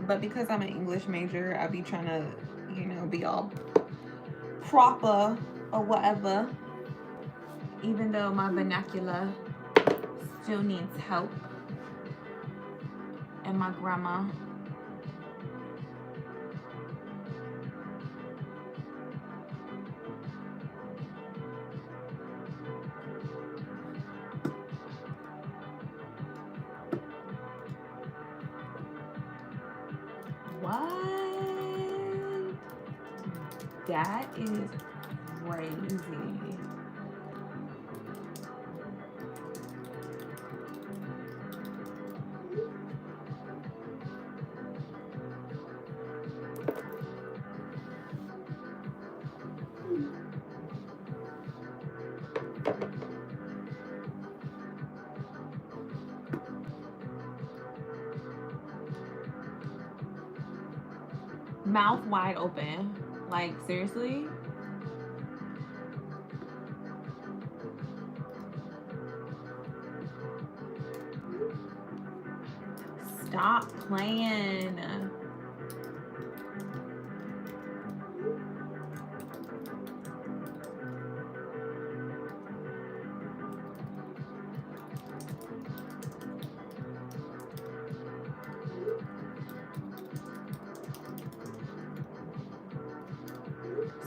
But because I'm an English major, I be trying to, you know, be all proper or whatever. Even though my vernacular still needs help. and my grandma. What? That is crazy. Mouth wide open. Like, seriously? Stop playing.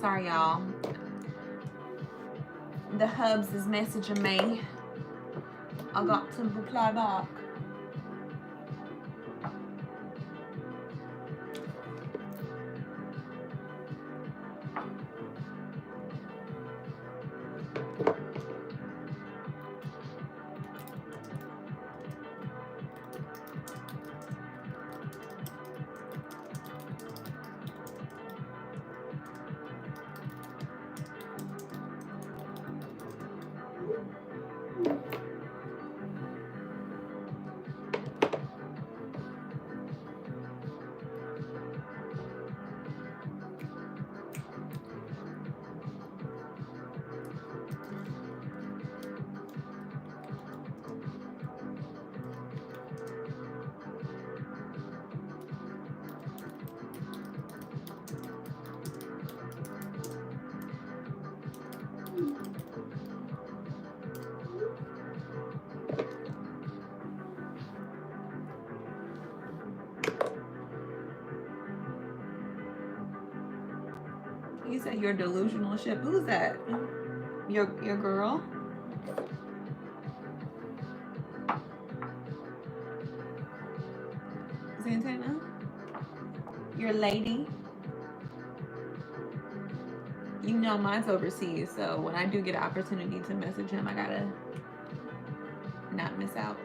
Sorry, y'all. The hubs is messaging me. I got to reply back. You said you're delusional ship. Who's that? Your girl? Santana? Your lady? You know mine's overseas, so when I do get an opportunity to message him, I gotta not miss out.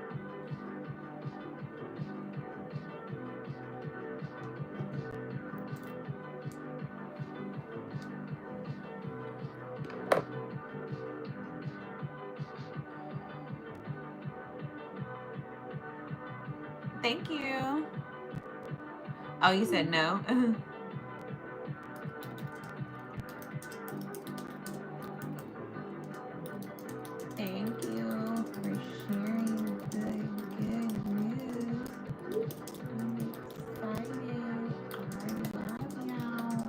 Thank you. Oh, you said no? Thank you for sharing the good news. I'm excited. I love y'all.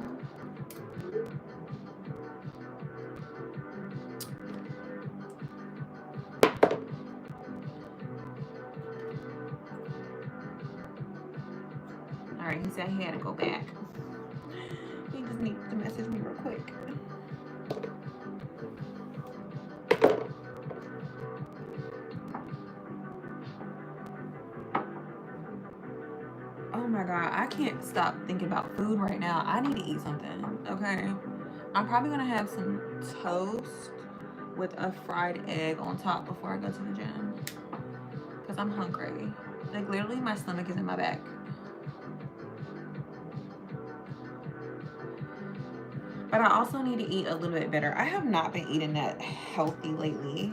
Alright, he said he had to go back. He just needs to message me real quick. Oh my god, I can't stop thinking about food right now. I need to eat something, okay? I'm probably gonna have some toast with a fried egg on top before I go to the gym. Because I'm hungry. Like, literally, my stomach is in my back. But I also need to eat a little bit better. I have not been eating that healthy lately.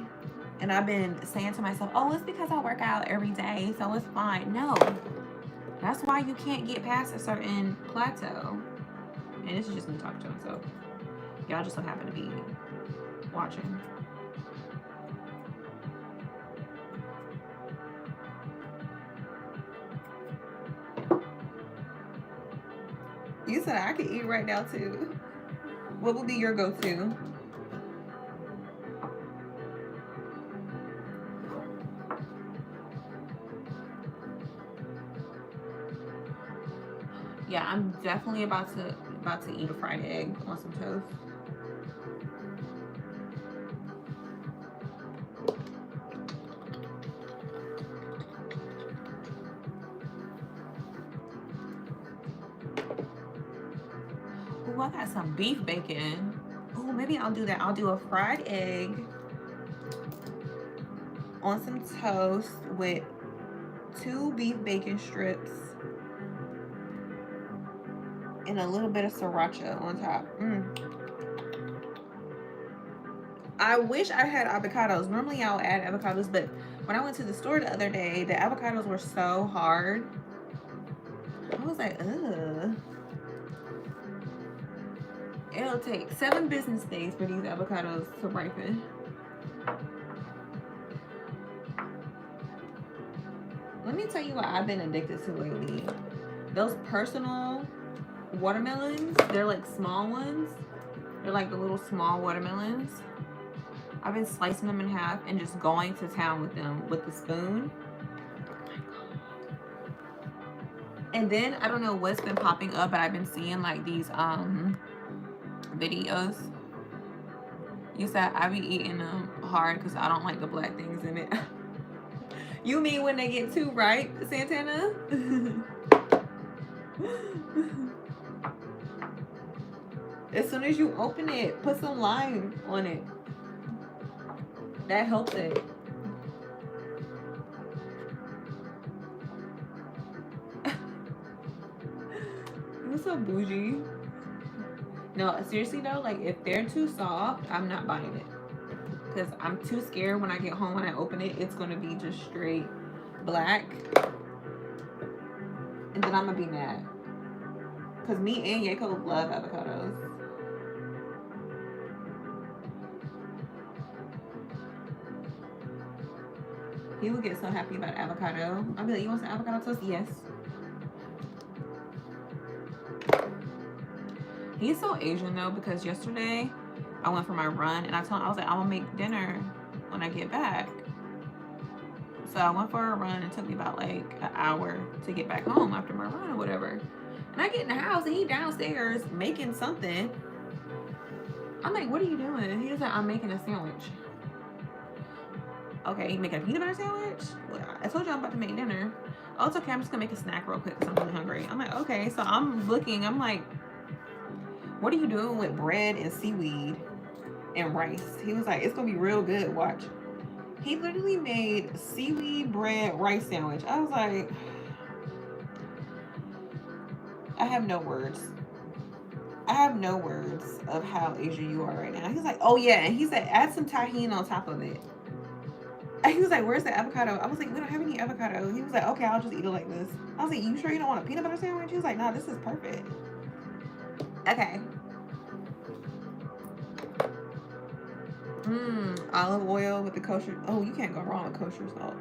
And I've been saying to myself, oh, it's because I work out every day, so it's fine. No. That's why you can't get past a certain plateau. And this is just me talking to myself. Y'all just so happen to be watching. You said I could eat right now too. What would be your go-to? Yeah, I'm definitely about to eat a fried egg on some toast. Oh, I got some beef bacon. Oh, maybe I'll do that. I'll do a fried egg on some toast with 2 beef bacon strips and a little bit of sriracha on top. I wish I had avocados. Normally I'll add avocados, but when I went to the store the other day, the avocados were so hard. I was like, ugh. It'll take 7 business days for these avocados to ripen. Let me tell you what I've been addicted to lately. Those personal watermelons, they're like small ones. They're like the little small watermelons. I've been slicing them in half and just going to town with them with the spoon. And then I don't know what's been popping up, but I've been seeing like these videos. You said I be eating them hard because I don't like the black things in it. You mean when they get too ripe, Santana? As soon as you open it, put some lime on it. That helps it. You're so bougie. No, seriously though, like if they're too soft, I'm not buying it. Because I'm too scared when I get home, when I open it, it's going to be just straight black. And then I'm going to be mad. Because me and Yako love avocados. He would get so happy about avocado. I'll be like, you want some avocado toast? Yes. He's so Asian though, because yesterday I went for my run and I told him, I was like, I'm gonna make dinner when I get back. So I went for a run. It took me about like an hour to get back home after my run or whatever. And I get in the house and he downstairs making something. I'm like, what are you doing? He was like, I'm making a sandwich. Okay, you making a peanut butter sandwich? Well, I told you I'm about to make dinner. Oh, it's okay. I'm just gonna make a snack real quick because I'm really hungry. I'm like, okay. So I'm looking. I'm like, what are you doing with bread and seaweed and rice? He was like, it's gonna be real good. Watch. He literally made seaweed bread rice sandwich. I was like, I have no words. I have no words of how Asian you are right now. He's like, oh yeah. And he said, add some tahini on top of it. And he was like, where's the avocado? I was like, we don't have any avocado. He was like, okay, I'll just eat it like this. I was like, you sure you don't want a peanut butter sandwich? He was like, no, this is perfect. Okay. Olive oil with the kosher. Oh, you can't go wrong with kosher salt.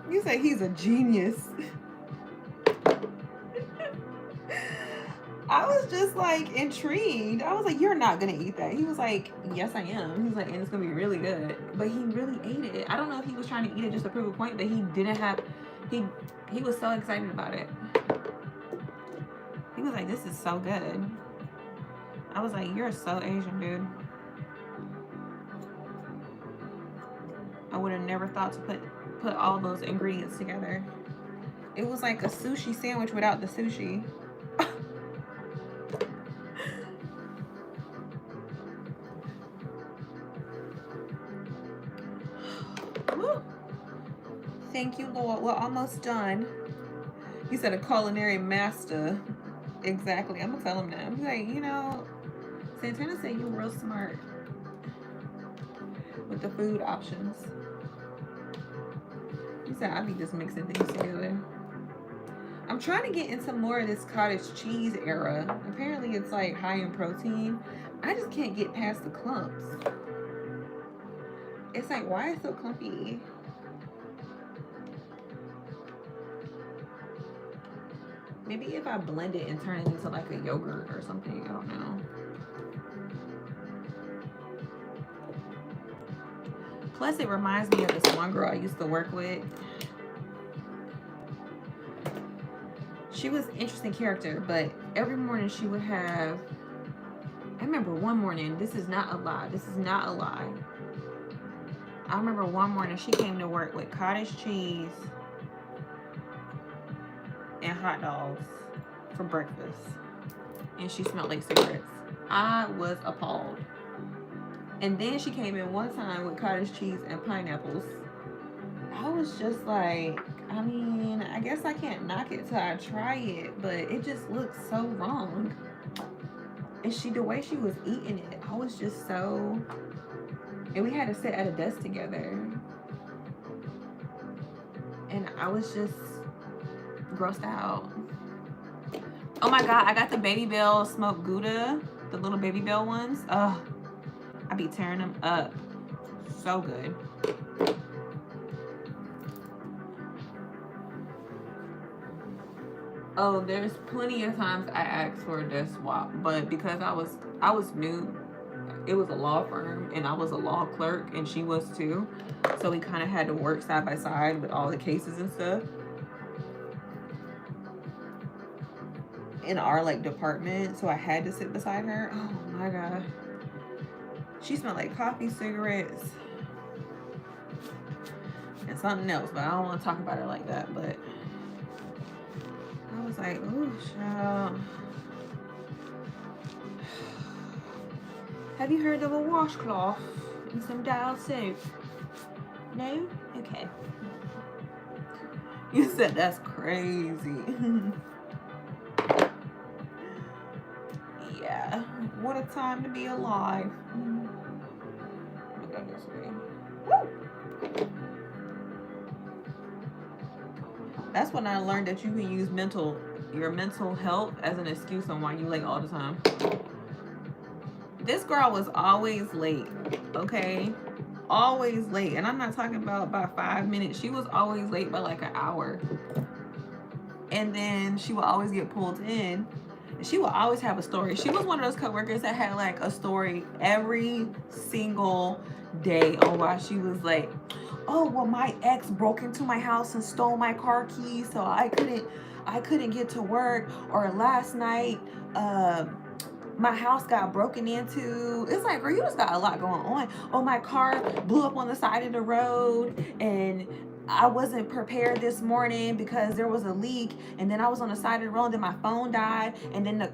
You say he's a genius. I was just like intrigued. I was like, you're not gonna eat that. He was like, yes I am. He was like, and it's gonna be really good. But he really ate it. I don't know if he was trying to eat it just to prove a point, but he didn't have, he was so excited about it. He was like, this is so good. I was like, you're so Asian, dude. I would have never thought to put all those ingredients together. It was like a sushi sandwich without the sushi. Thank you, Lord. We're almost done. He said a culinary master. Exactly. I'm gonna tell him that. I'm like, you know, Santana said you're real smart with the food options. He said I be just mixing things together. I'm trying to get into more of this cottage cheese era. Apparently it's like high in protein. I just can't get past the clumps. It's like, why is it so clumpy? Maybe if I blend it and turn it into like a yogurt or something, I don't know. Plus it reminds me of this one girl I used to work with. She was an interesting character, but every morning she would have, I remember one morning, this is not a lie, this is not a lie. I remember one morning she came to work with cottage cheese and hot dogs for breakfast. And she smelled like cigarettes. I was appalled. And then she came in one time with cottage cheese and pineapples. I was just like, I mean, I guess I can't knock it till I try it, but it just looks so wrong. And the way she was eating it, I was just so, and we had to sit at a desk together. And I was just grossed out. Oh my God, I got the Baby Bell smoked Gouda, the little Baby Bell ones. Ugh, I be tearing them up. So good. Oh, there's plenty of times I asked for a desk swap, but because I was new, it was a law firm and I was a law clerk and she was too. So we kind of had to work side by side with all the cases and stuff in our like department. So I had to sit beside her. Oh my God. She smelled like coffee, cigarettes, and something else, but I don't want to talk about her like that. But I was like, oh, child. Have you heard of a washcloth and some dial soap? No? Okay. You said that's crazy. Yeah. What a time to be alive. Look at this way. Woo! That's when I learned that you can use your mental health as an excuse on why you late all the time. This girl was always late, okay? Always late. And I'm not talking about by 5 minutes. She was always late by like an hour. And then she would always get pulled in. And she would always have a story. She was one of those coworkers that had like a story every single day on why she was late. Oh, well, my ex broke into my house and stole my car keys, so I couldn't get to work. Or last night, my house got broken into. It's like, girl, you just got a lot going on. Oh, my car blew up on the side of the road and I wasn't prepared this morning because there was a leak, and then I was on the side of the road, and then my phone died, and then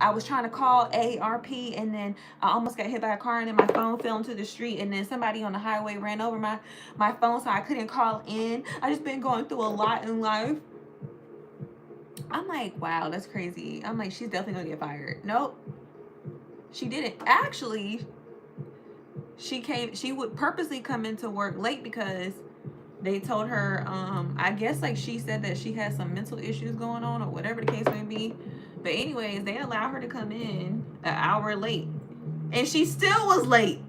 I was trying to call AARP, and then I almost got hit by a car, and then my phone fell into the street, and then somebody on the highway ran over my phone, so I couldn't call in. I just been going through a lot in life. I'm like, wow, that's crazy. I'm like, she's definitely gonna get fired. Nope, she didn't. Actually, she would purposely come into work late because they told her, I guess like she said that she had some mental issues going on or whatever the case may be. But anyways, they allowed her to come in an hour late. And she still was late.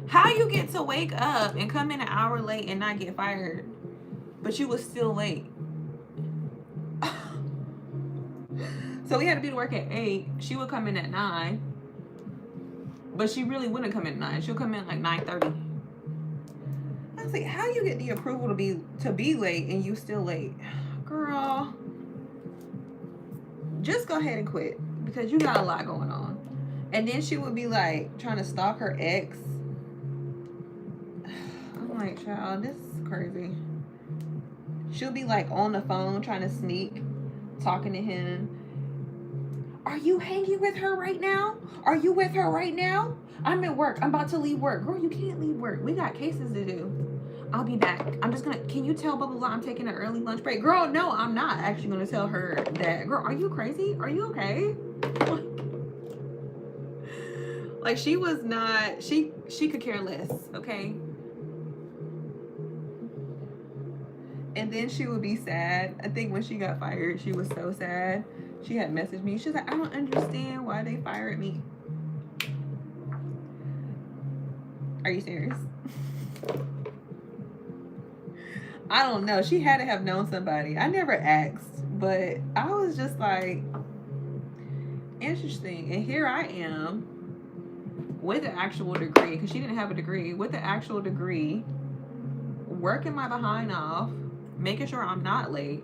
How you get to wake up and come in an hour late and not get fired, but you was still late? So we had to be to work at 8. She would come in at 9. But she really wouldn't come in at 9. She'll come in like 9:30. I was like, how you get the approval to be late and you still late? Girl, just go ahead and quit because you got a lot going on. And then she would be like trying to stalk her ex. I'm like, child, this is crazy. She'll be like on the phone trying to sneak, talking to him. Are you hanging with her right now? Are you with her right now? I'm at work. I'm about to leave work. Girl, you can't leave work. We got cases to do. I'll be back. I'm just gonna, can you tell blah, blah, blah, I'm taking an early lunch break? Girl, no, I'm not actually gonna tell her that. Girl, are you crazy? Are you okay? Like she was not, she could care less, okay? And And then she would be sad. I think when she got fired, she was so sad. She had messaged me. She was like, I don't understand why they fired me. Are you serious? I don't know. She had to have known somebody. I never asked, but I was just like, interesting. And here I am with an actual degree, because she didn't have a degree, with an actual degree, working my behind off, making sure I'm not late.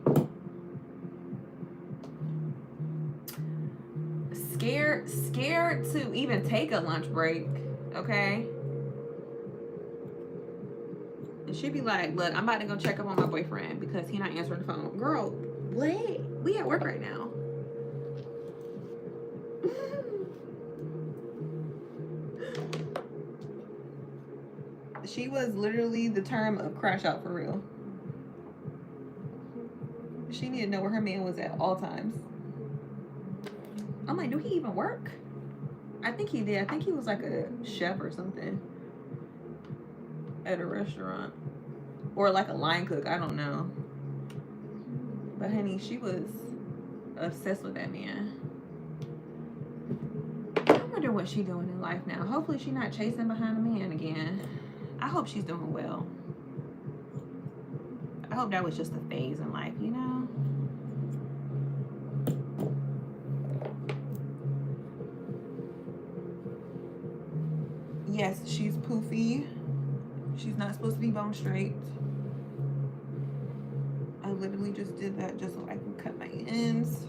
Scared to even take a lunch break, okay? And she'd be like, look, I'm about to go check up on my boyfriend because he's not answering the phone. Girl, what? We at work right now. She was literally the term of crash out for real. She needed to know where her man was at all times. I'm like, do he even work? I think he did. I think he was like a chef or something at a restaurant. Or like a line cook. I don't know. But honey, she was obsessed with that man. I wonder what she's doing in life now. Hopefully she's not chasing behind a man again. I hope she's doing well. I hope that was just a phase in life, you know? Yes, she's poofy. She's not supposed to be bone straight. I literally just did that just so I can cut my ends.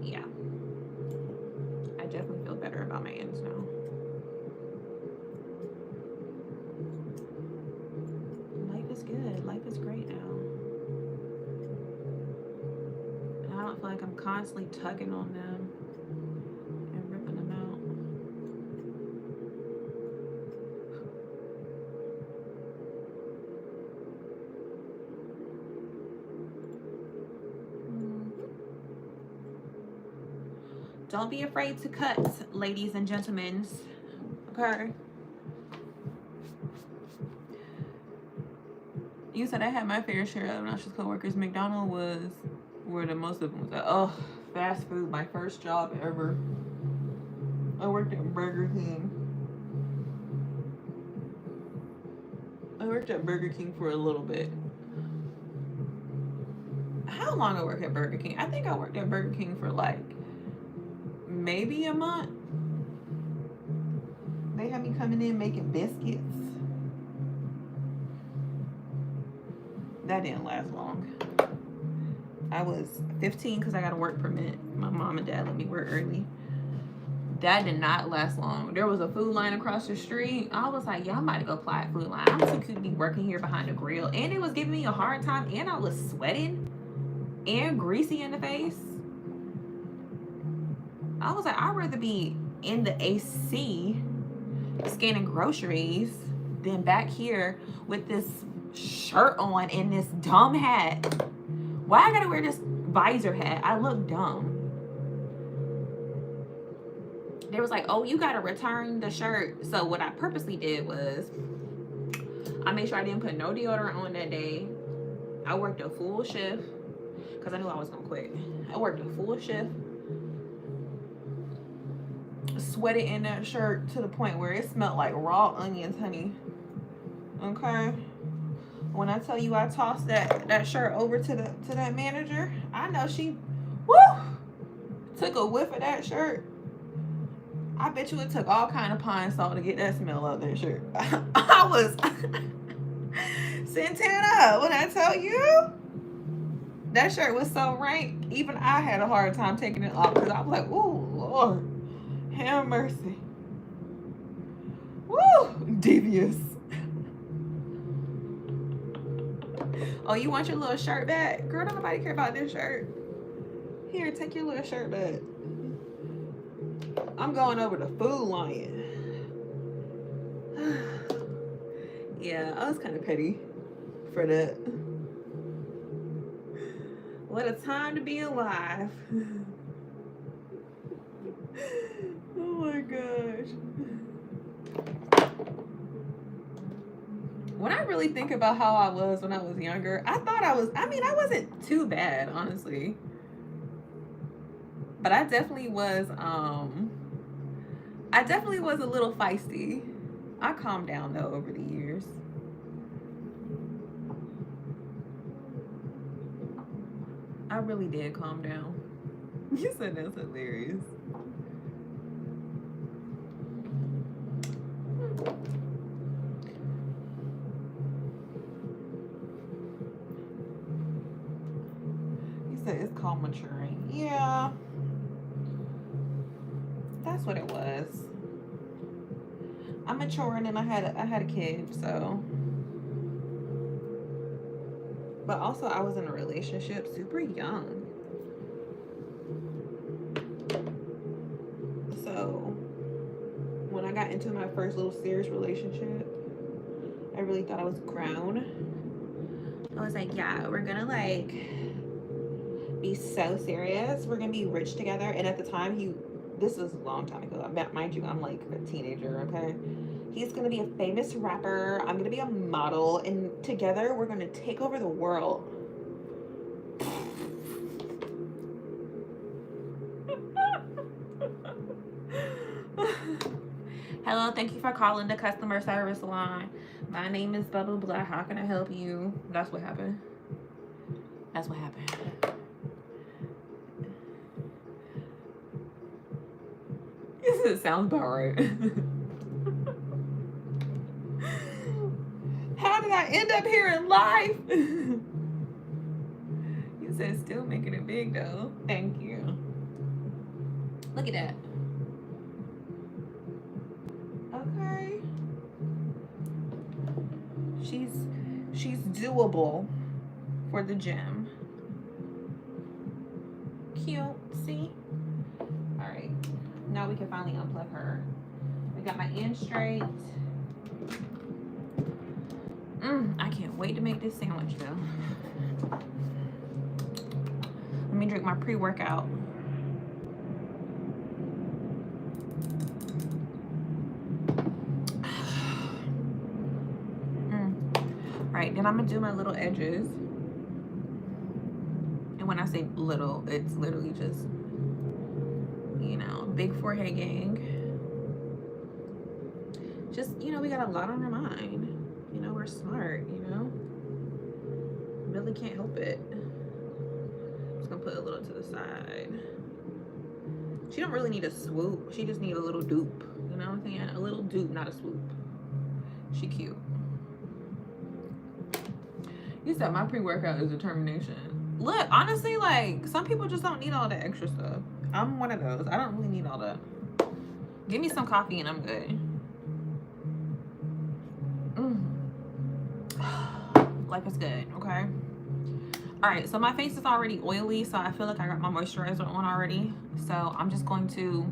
Yeah. I definitely feel better about my ends now. Life is good. Life is great now. And I don't feel like I'm constantly tugging on them and ripping them out. Don't be afraid to cut, ladies and gentlemen. Okay? You said I had my fair share of obnoxious coworkers. McDonald's was where the most of them was at. Oh, fast food, my first job ever. I worked at Burger King. I worked at Burger King for a little bit. How long I worked at Burger King? I think I worked at Burger King for like maybe a month. They had me coming in making biscuits. That didn't last long. I was 15 because I got a work permit. My mom and dad let me work early. That did not last long. There was a food line across the street. I was like, yeah, I'm about to go apply at food line. I'm too cute to be working here behind the grill. And it was giving me a hard time. And I was sweating and greasy in the face. I was like, I'd rather be in the AC scanning groceries than back here with this shirt on and this dumb hat. Why I gotta wear this visor hat? I look dumb. They was like, oh, you gotta return the shirt. So what I purposely did was I made sure I didn't put no deodorant on that day. I worked a full shift because I knew I was gonna quit. I worked a full shift, sweated in that shirt to the point where it smelled like raw onions, honey. Okay. When I tell you I tossed that shirt over to that manager, I know she took a whiff of that shirt. I bet you it took all kind of pine salt to get that smell out of that shirt. I was Santana, when I tell you that shirt was so rank, even I had a hard time taking it off because I was like, oh Lord, have mercy. Woo, devious. Oh, you want your little shirt back? Girl, don't nobody care about this shirt. Here, take your little shirt back. I'm going over to Food Lion. Yeah, I was kind of petty for that. What a time to be alive. When I really think about how I was when I was younger, I thought I mean, I wasn't too bad, honestly. But I definitely was a little feisty. I calmed down though over the years. I really did calm down. You said that's hilarious. You said it's called maturing. Yeah. That's what it was. I'm maturing and I had a kid, so. But also I was in a relationship super young. So when I got into my first little serious relationship, I really thought I was grown. I was like, yeah, we're gonna like be so serious. We're gonna be rich together. And at the time, this was a long time ago. Mind you, I'm like a teenager, okay? He's gonna be a famous rapper. I'm gonna be a model. And together, we're gonna take over the world. Hello, thank you for calling the customer service line. My name is blah, blah, blah. How can I help you? That's what happened. That's what happened. It sounds about right. How did I end up here in life? You said still making it big though. Thank you. Look at that. Okay. She's doable for the gym. Cute. See? Alright. Now we can finally unplug her. We got my end straight. I can't wait to make this sandwich though. Let me drink my pre-workout. Alright, then I'm gonna do my little edges. And when I say little, it's literally just, you know, big forehead gang. Just, you know, we got a lot on our mind. You know, we're smart, you know? Really can't help it. Just gonna put a little to the side. She don't really need a swoop. She just need a little dupe. You know what I'm saying? A little dupe, not a swoop. She cute. You said my pre-workout is determination. Look, honestly, like, some people just don't need all that extra stuff. I'm one of those. I don't really need all that. Give me some coffee and I'm good. Life is good, okay? All right, so my face is already oily, so I feel like I got my moisturizer on already. So I'm just going to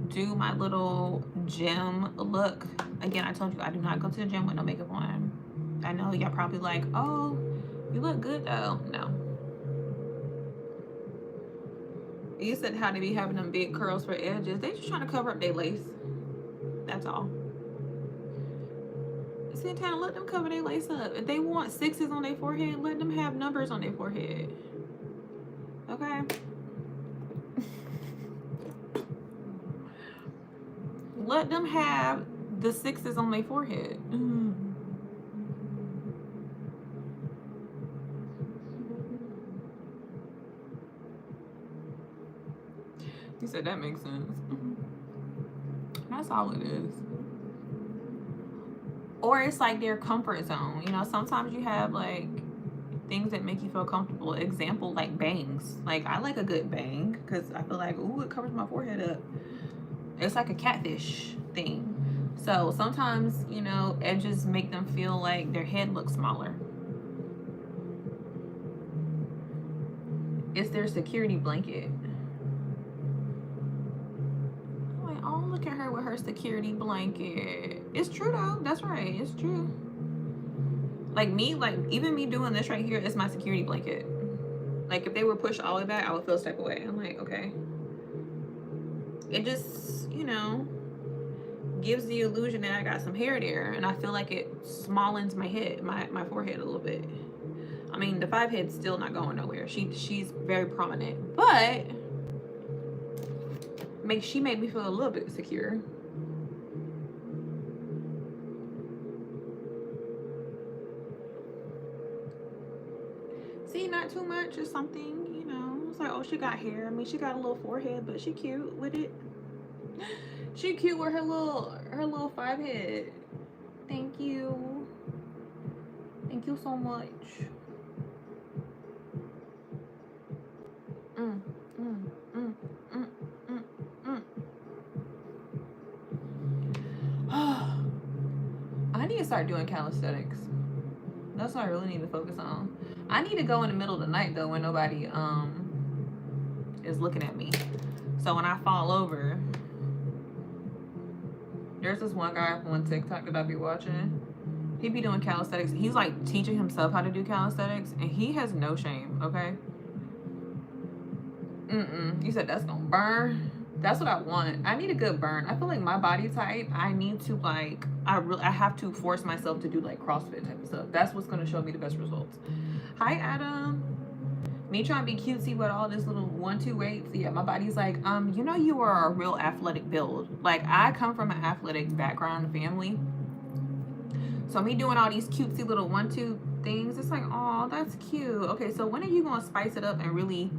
do my little gym look. Again, I told you I do not go to the gym with no makeup on. I know y'all probably like, oh, you look good though. No. You said how they be having them big curls for edges. They just trying to cover up their lace. That's all. Santana, let them cover their lace up. If they want 6s on their forehead, let them have numbers on their forehead. Okay? Let them have the 6s on their forehead. You said that makes sense. That's all it is. Or it's like their comfort zone. You know, sometimes you have like things that make you feel comfortable. Example, like bangs. Like I like a good bang because I feel like, ooh, it covers my forehead up. It's like a catfish thing. So sometimes, you know, edges make them feel like their head looks smaller. It's their security blanket. Oh, look at her with her security blanket. It's true though. That's right. It's true. Like me, like even me doing this right here is my security blanket. Like if they were pushed all the way back, I would feel a type of way. I'm like, okay. It just, you know, gives the illusion that I got some hair there, and I feel like it smallens my head, my forehead a little bit. I mean, the 5 head's still not going nowhere. She's very prominent, but she made me feel a little bit secure. See, not too much or something, you know. It's like, oh, she got hair. I mean, she got a little forehead, but she cute with it. She cute with her little 5 head. Thank you. Thank you so much. I need to start doing calisthenics. That's what I really need to focus on. I need to go in the middle of the night though, when nobody is looking at me. So when I fall over, there's this one guy on TikTok that I be watching. He be doing calisthenics. He's like teaching himself how to do calisthenics, and he has no shame. Okay. He said that's gonna burn. That's what I want. I need a good burn. I feel like my body type, I need to like, I have to force myself to do like CrossFit type of stuff. That's what's gonna show me the best results. Hi, Adam. Me trying to be cutesy with all this little 1-2 weights. Yeah, my body's like, you know, you are a real athletic build. Like, I come from an athletic background family. So me doing all these cutesy little 1-2 things, it's like, oh, that's cute. Okay, so when are you gonna spice it up and really,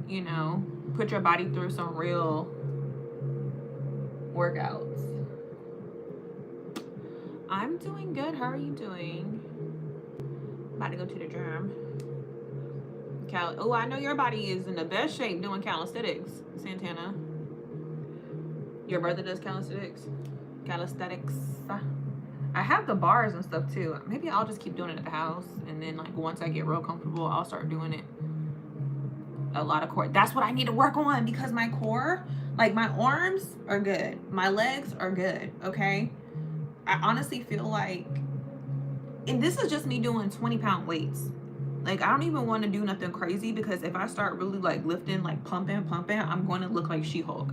you know, put your body through some real workouts? I'm doing good. How are you doing? About to go to the gym. Oh, I know your body is in the best shape doing calisthenics, Santana. Your brother does calisthenics? Calisthenics. I have the bars and stuff too. Maybe I'll just keep doing it at the house, and then like once I get real comfortable, I'll start doing it. A lot of core. That's what I need to work on, because my core, like my arms are good, my legs are good. Okay, I honestly feel like, and this is just me doing 20-pound weights. Like, I don't even want to do nothing crazy, because if I start really like lifting, like pumping, I'm going to look like She-Hulk.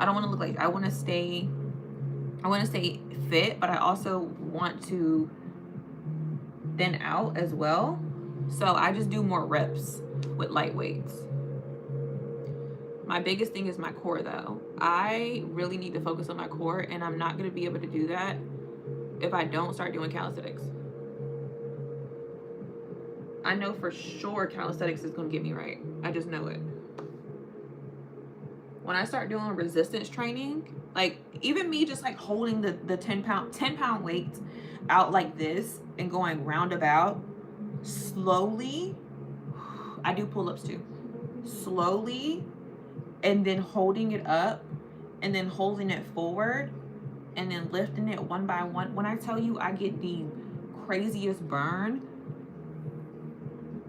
I don't want to look like, I want to stay fit, but I also want to thin out as well. So I just do more reps with light weights. My biggest thing is my core though. I really need to focus on my core, and I'm not going to be able to do that if I don't start doing calisthenics. I know for sure calisthenics is going to get me right. I just know it. When I start doing resistance training, like even me just like holding the 10 pound weights out like this and going roundabout slowly. I do pull-ups too. Slowly, and then holding it up, and then holding it forward, and then lifting it one by one. When I tell you I get the craziest burn,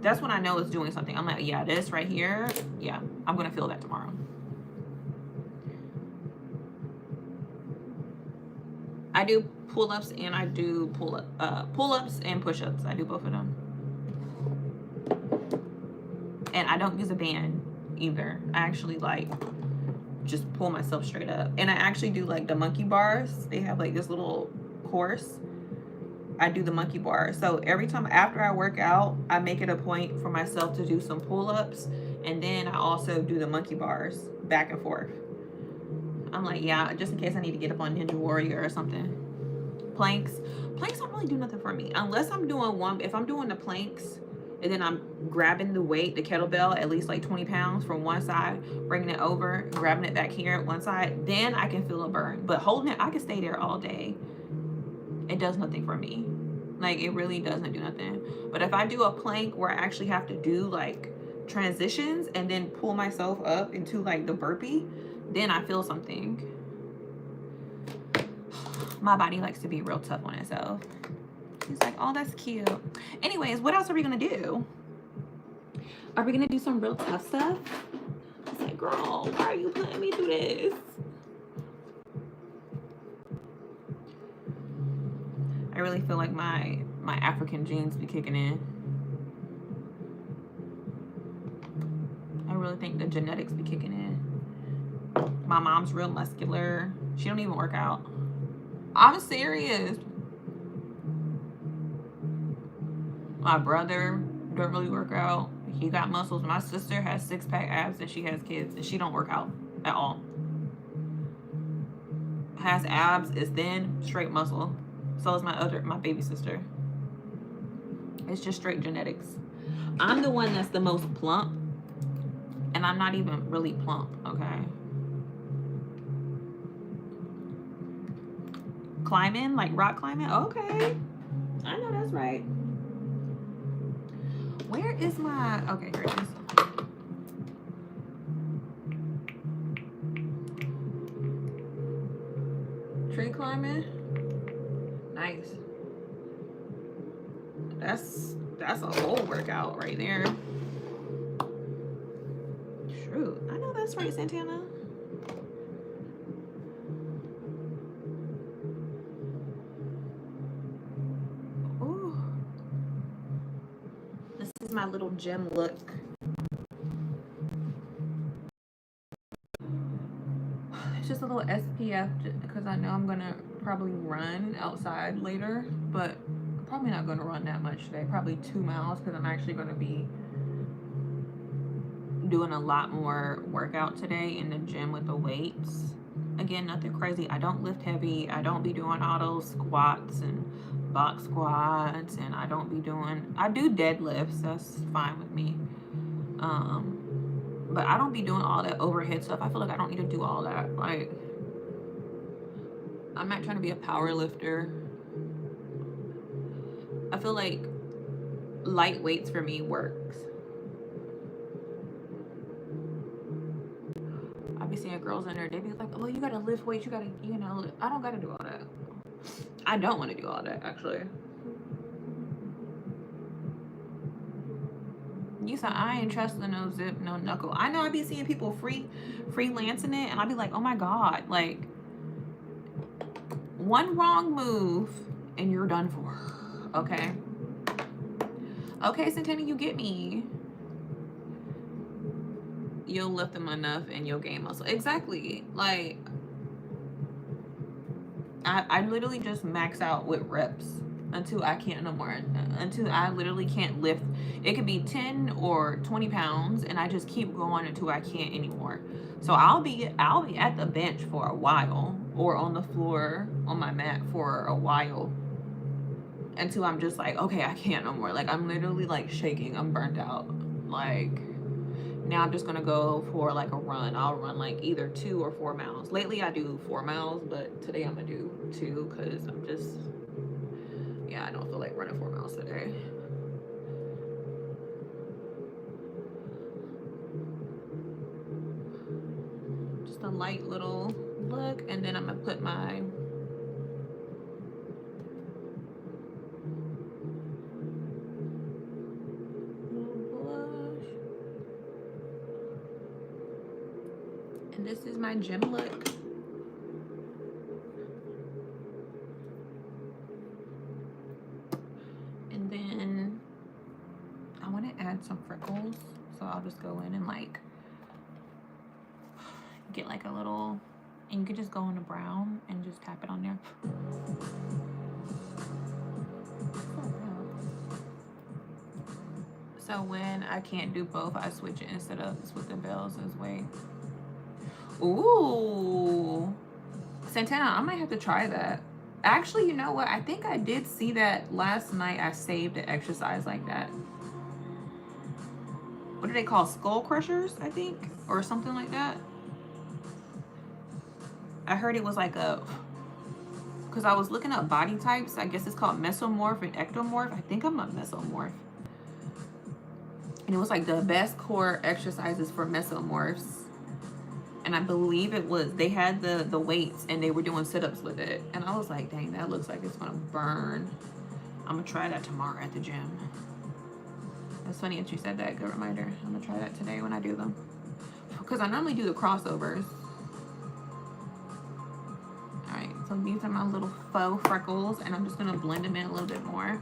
that's when I know it's doing something. I'm like, yeah, this right here, yeah, I'm gonna feel that tomorrow. I do pull-ups and I do pull-ups and push-ups. I do both of them. And I don't use a band either. I actually like just pull myself straight up. And I actually do like the monkey bars. They have like this little course. I do the monkey bars. So every time after I work out, I make it a point for myself to do some pull-ups, and then I also do the monkey bars back and forth. I'm like, yeah, just in case I need to get up on Ninja Warrior or something. Planks don't really do nothing for me unless I'm doing one. If I'm doing the planks and then I'm grabbing the weight, the kettlebell, at least like 20 pounds from one side, bringing it over, grabbing it back here at one side, then I can feel a burn. But holding it, I can stay there all day. It does nothing for me. Like, it really doesn't do nothing. But if I do a plank where I actually have to do like transitions and then pull myself up into like the burpee, then I feel something. My body likes to be real tough on itself. He's like, oh, that's cute. Anyways, what else are we gonna do? Are we gonna do some real tough stuff? It's like, girl, why are you putting me through this? I really feel like my African genes be kicking in. I really think the genetics be kicking in. My mom's real muscular. She don't even work out. I'm serious. My brother don't really work out. He got muscles. My sister has 6-pack abs and she has kids and she don't work out at all. Has abs, is thin, straight muscle. So is my baby sister. It's just straight genetics. I'm the one that's the most plump, and I'm not even really plump, okay? Climbing, like rock climbing? Okay. I know that's right. Where is my, okay, here it is. Tree climbing? Nice. That's a whole workout right there. True. I know that's right, Santana. Ooh. This is my little gym look. It's just a little SPF because I know I'm gonna probably run outside later, but I'm probably not gonna run that much today. Probably 2 miles because I'm actually gonna be doing a lot more workout today in the gym with the weights. Again, nothing crazy. I don't lift heavy. I don't be doing all those squats and box squats, and I do deadlifts. That's fine with me. But I don't be doing all that overhead stuff. I feel like I don't need to do all that. Like, I'm not trying to be a power lifter. I feel like light weights for me works. I be seeing girls in there, they be like, oh, you gotta lift weights, you gotta, I don't gotta do all that. I don't want to do all that, actually. You said I ain't trusting no zip, no knuckle. I know I be seeing people freelancing it, and I be like, oh my god, like one wrong move and you're done for. Okay. Okay, Santana, you get me. You'll lift them enough and you'll gain muscle. Exactly. Like, I literally just max out with reps until I can't no more. Until I literally can't lift. It could be 10 or 20 pounds, and I just keep going until I can't anymore. So I'll be at the bench for a while, or on the floor on my mat for a while, until I'm just like, okay, I can't no more. Like, I'm literally like shaking. I'm burnt out. Like, now I'm just gonna go for like a run. I'll run like either 2 or 4 miles. Lately I do 4 miles, but today I'm gonna do 2 because I'm just, yeah, I don't feel like running 4 miles today. Just a light little look, and then I'm gonna put my blush. And this is my gym look. And then I want to add some freckles, so I'll just go in and like get like a little, and you could just go into brown and just tap it on there. So when I can't do both, I switch it instead of with the bells as way. Ooh, Santana, I might have to try that. Actually, you know what? I think I did see that last night. I saved an exercise like that. What do they call, skull crushers, I think, or something like that. I heard it was like because I was looking up body types. I guess it's called mesomorph and ectomorph. I think I'm a mesomorph. And it was like the best core exercises for mesomorphs. And I believe it was, they had the weights and they were doing sit-ups with it. And I was like, dang, that looks like it's gonna burn. I'm gonna try that tomorrow at the gym. That's funny that you said that, good reminder. I'm gonna try that today when I do them. Because I normally do the crossovers. All right, so these are my little faux freckles, and I'm just gonna blend them in a little bit more.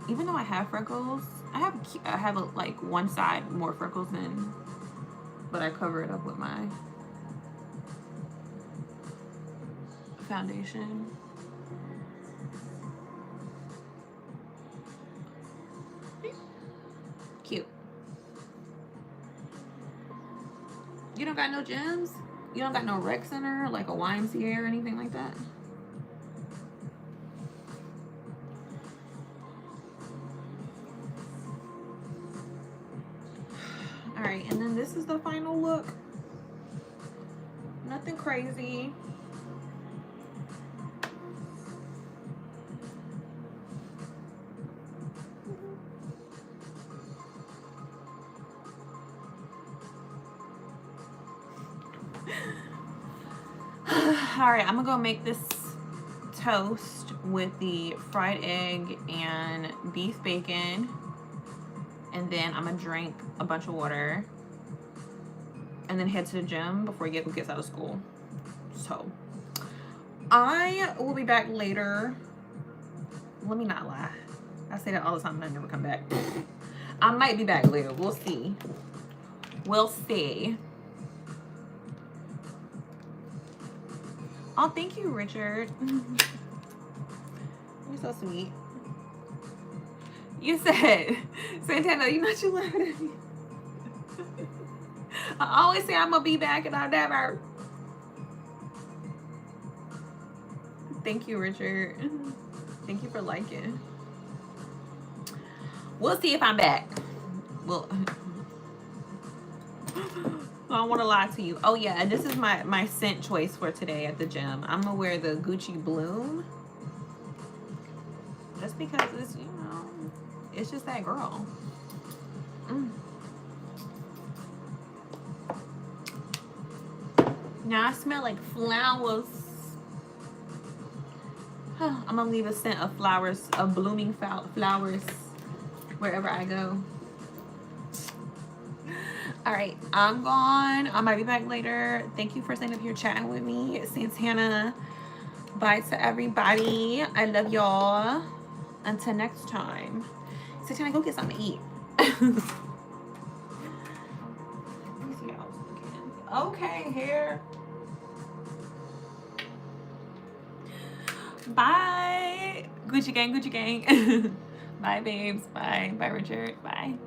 Even though I have freckles, I have a, like one side more freckles than, but I cover it up with my foundation. Cute. You don't got no gyms? You don't got no rec center, like a YMCA or anything like that? All right, and then this is the final look. Nothing crazy. All right, I'm gonna go make this toast with the fried egg and beef bacon, and then I'm gonna drink a bunch of water and then head to the gym before Gecko gets out of school. So I will be back later. Let me not lie, I say that all the time and I never come back. I might be back later. We'll see. We'll see. Oh, thank you, Richard. You're so sweet. You said, Santana, you know what you laughing at me? I always say I'm gonna be back and I never. Thank you, Richard. Thank you for liking. We'll see if I'm back. Well, I don't want to lie to you. Oh yeah, and this is my scent choice for today at the gym. I'm gonna wear the Gucci Bloom, just because it's, you know, it's just that girl. Now I smell like flowers. I'm gonna leave a scent of flowers, of blooming flowers, wherever I go. All right, I'm gone. I might be back later. Thank you for staying up here chatting with me. Santana, bye to everybody. I love y'all. Until next time. Santana, go get something to eat. Let me see how I was looking. Okay, here. Bye. Gucci gang, Gucci gang. Bye, babes. Bye. Bye, Richard. Bye.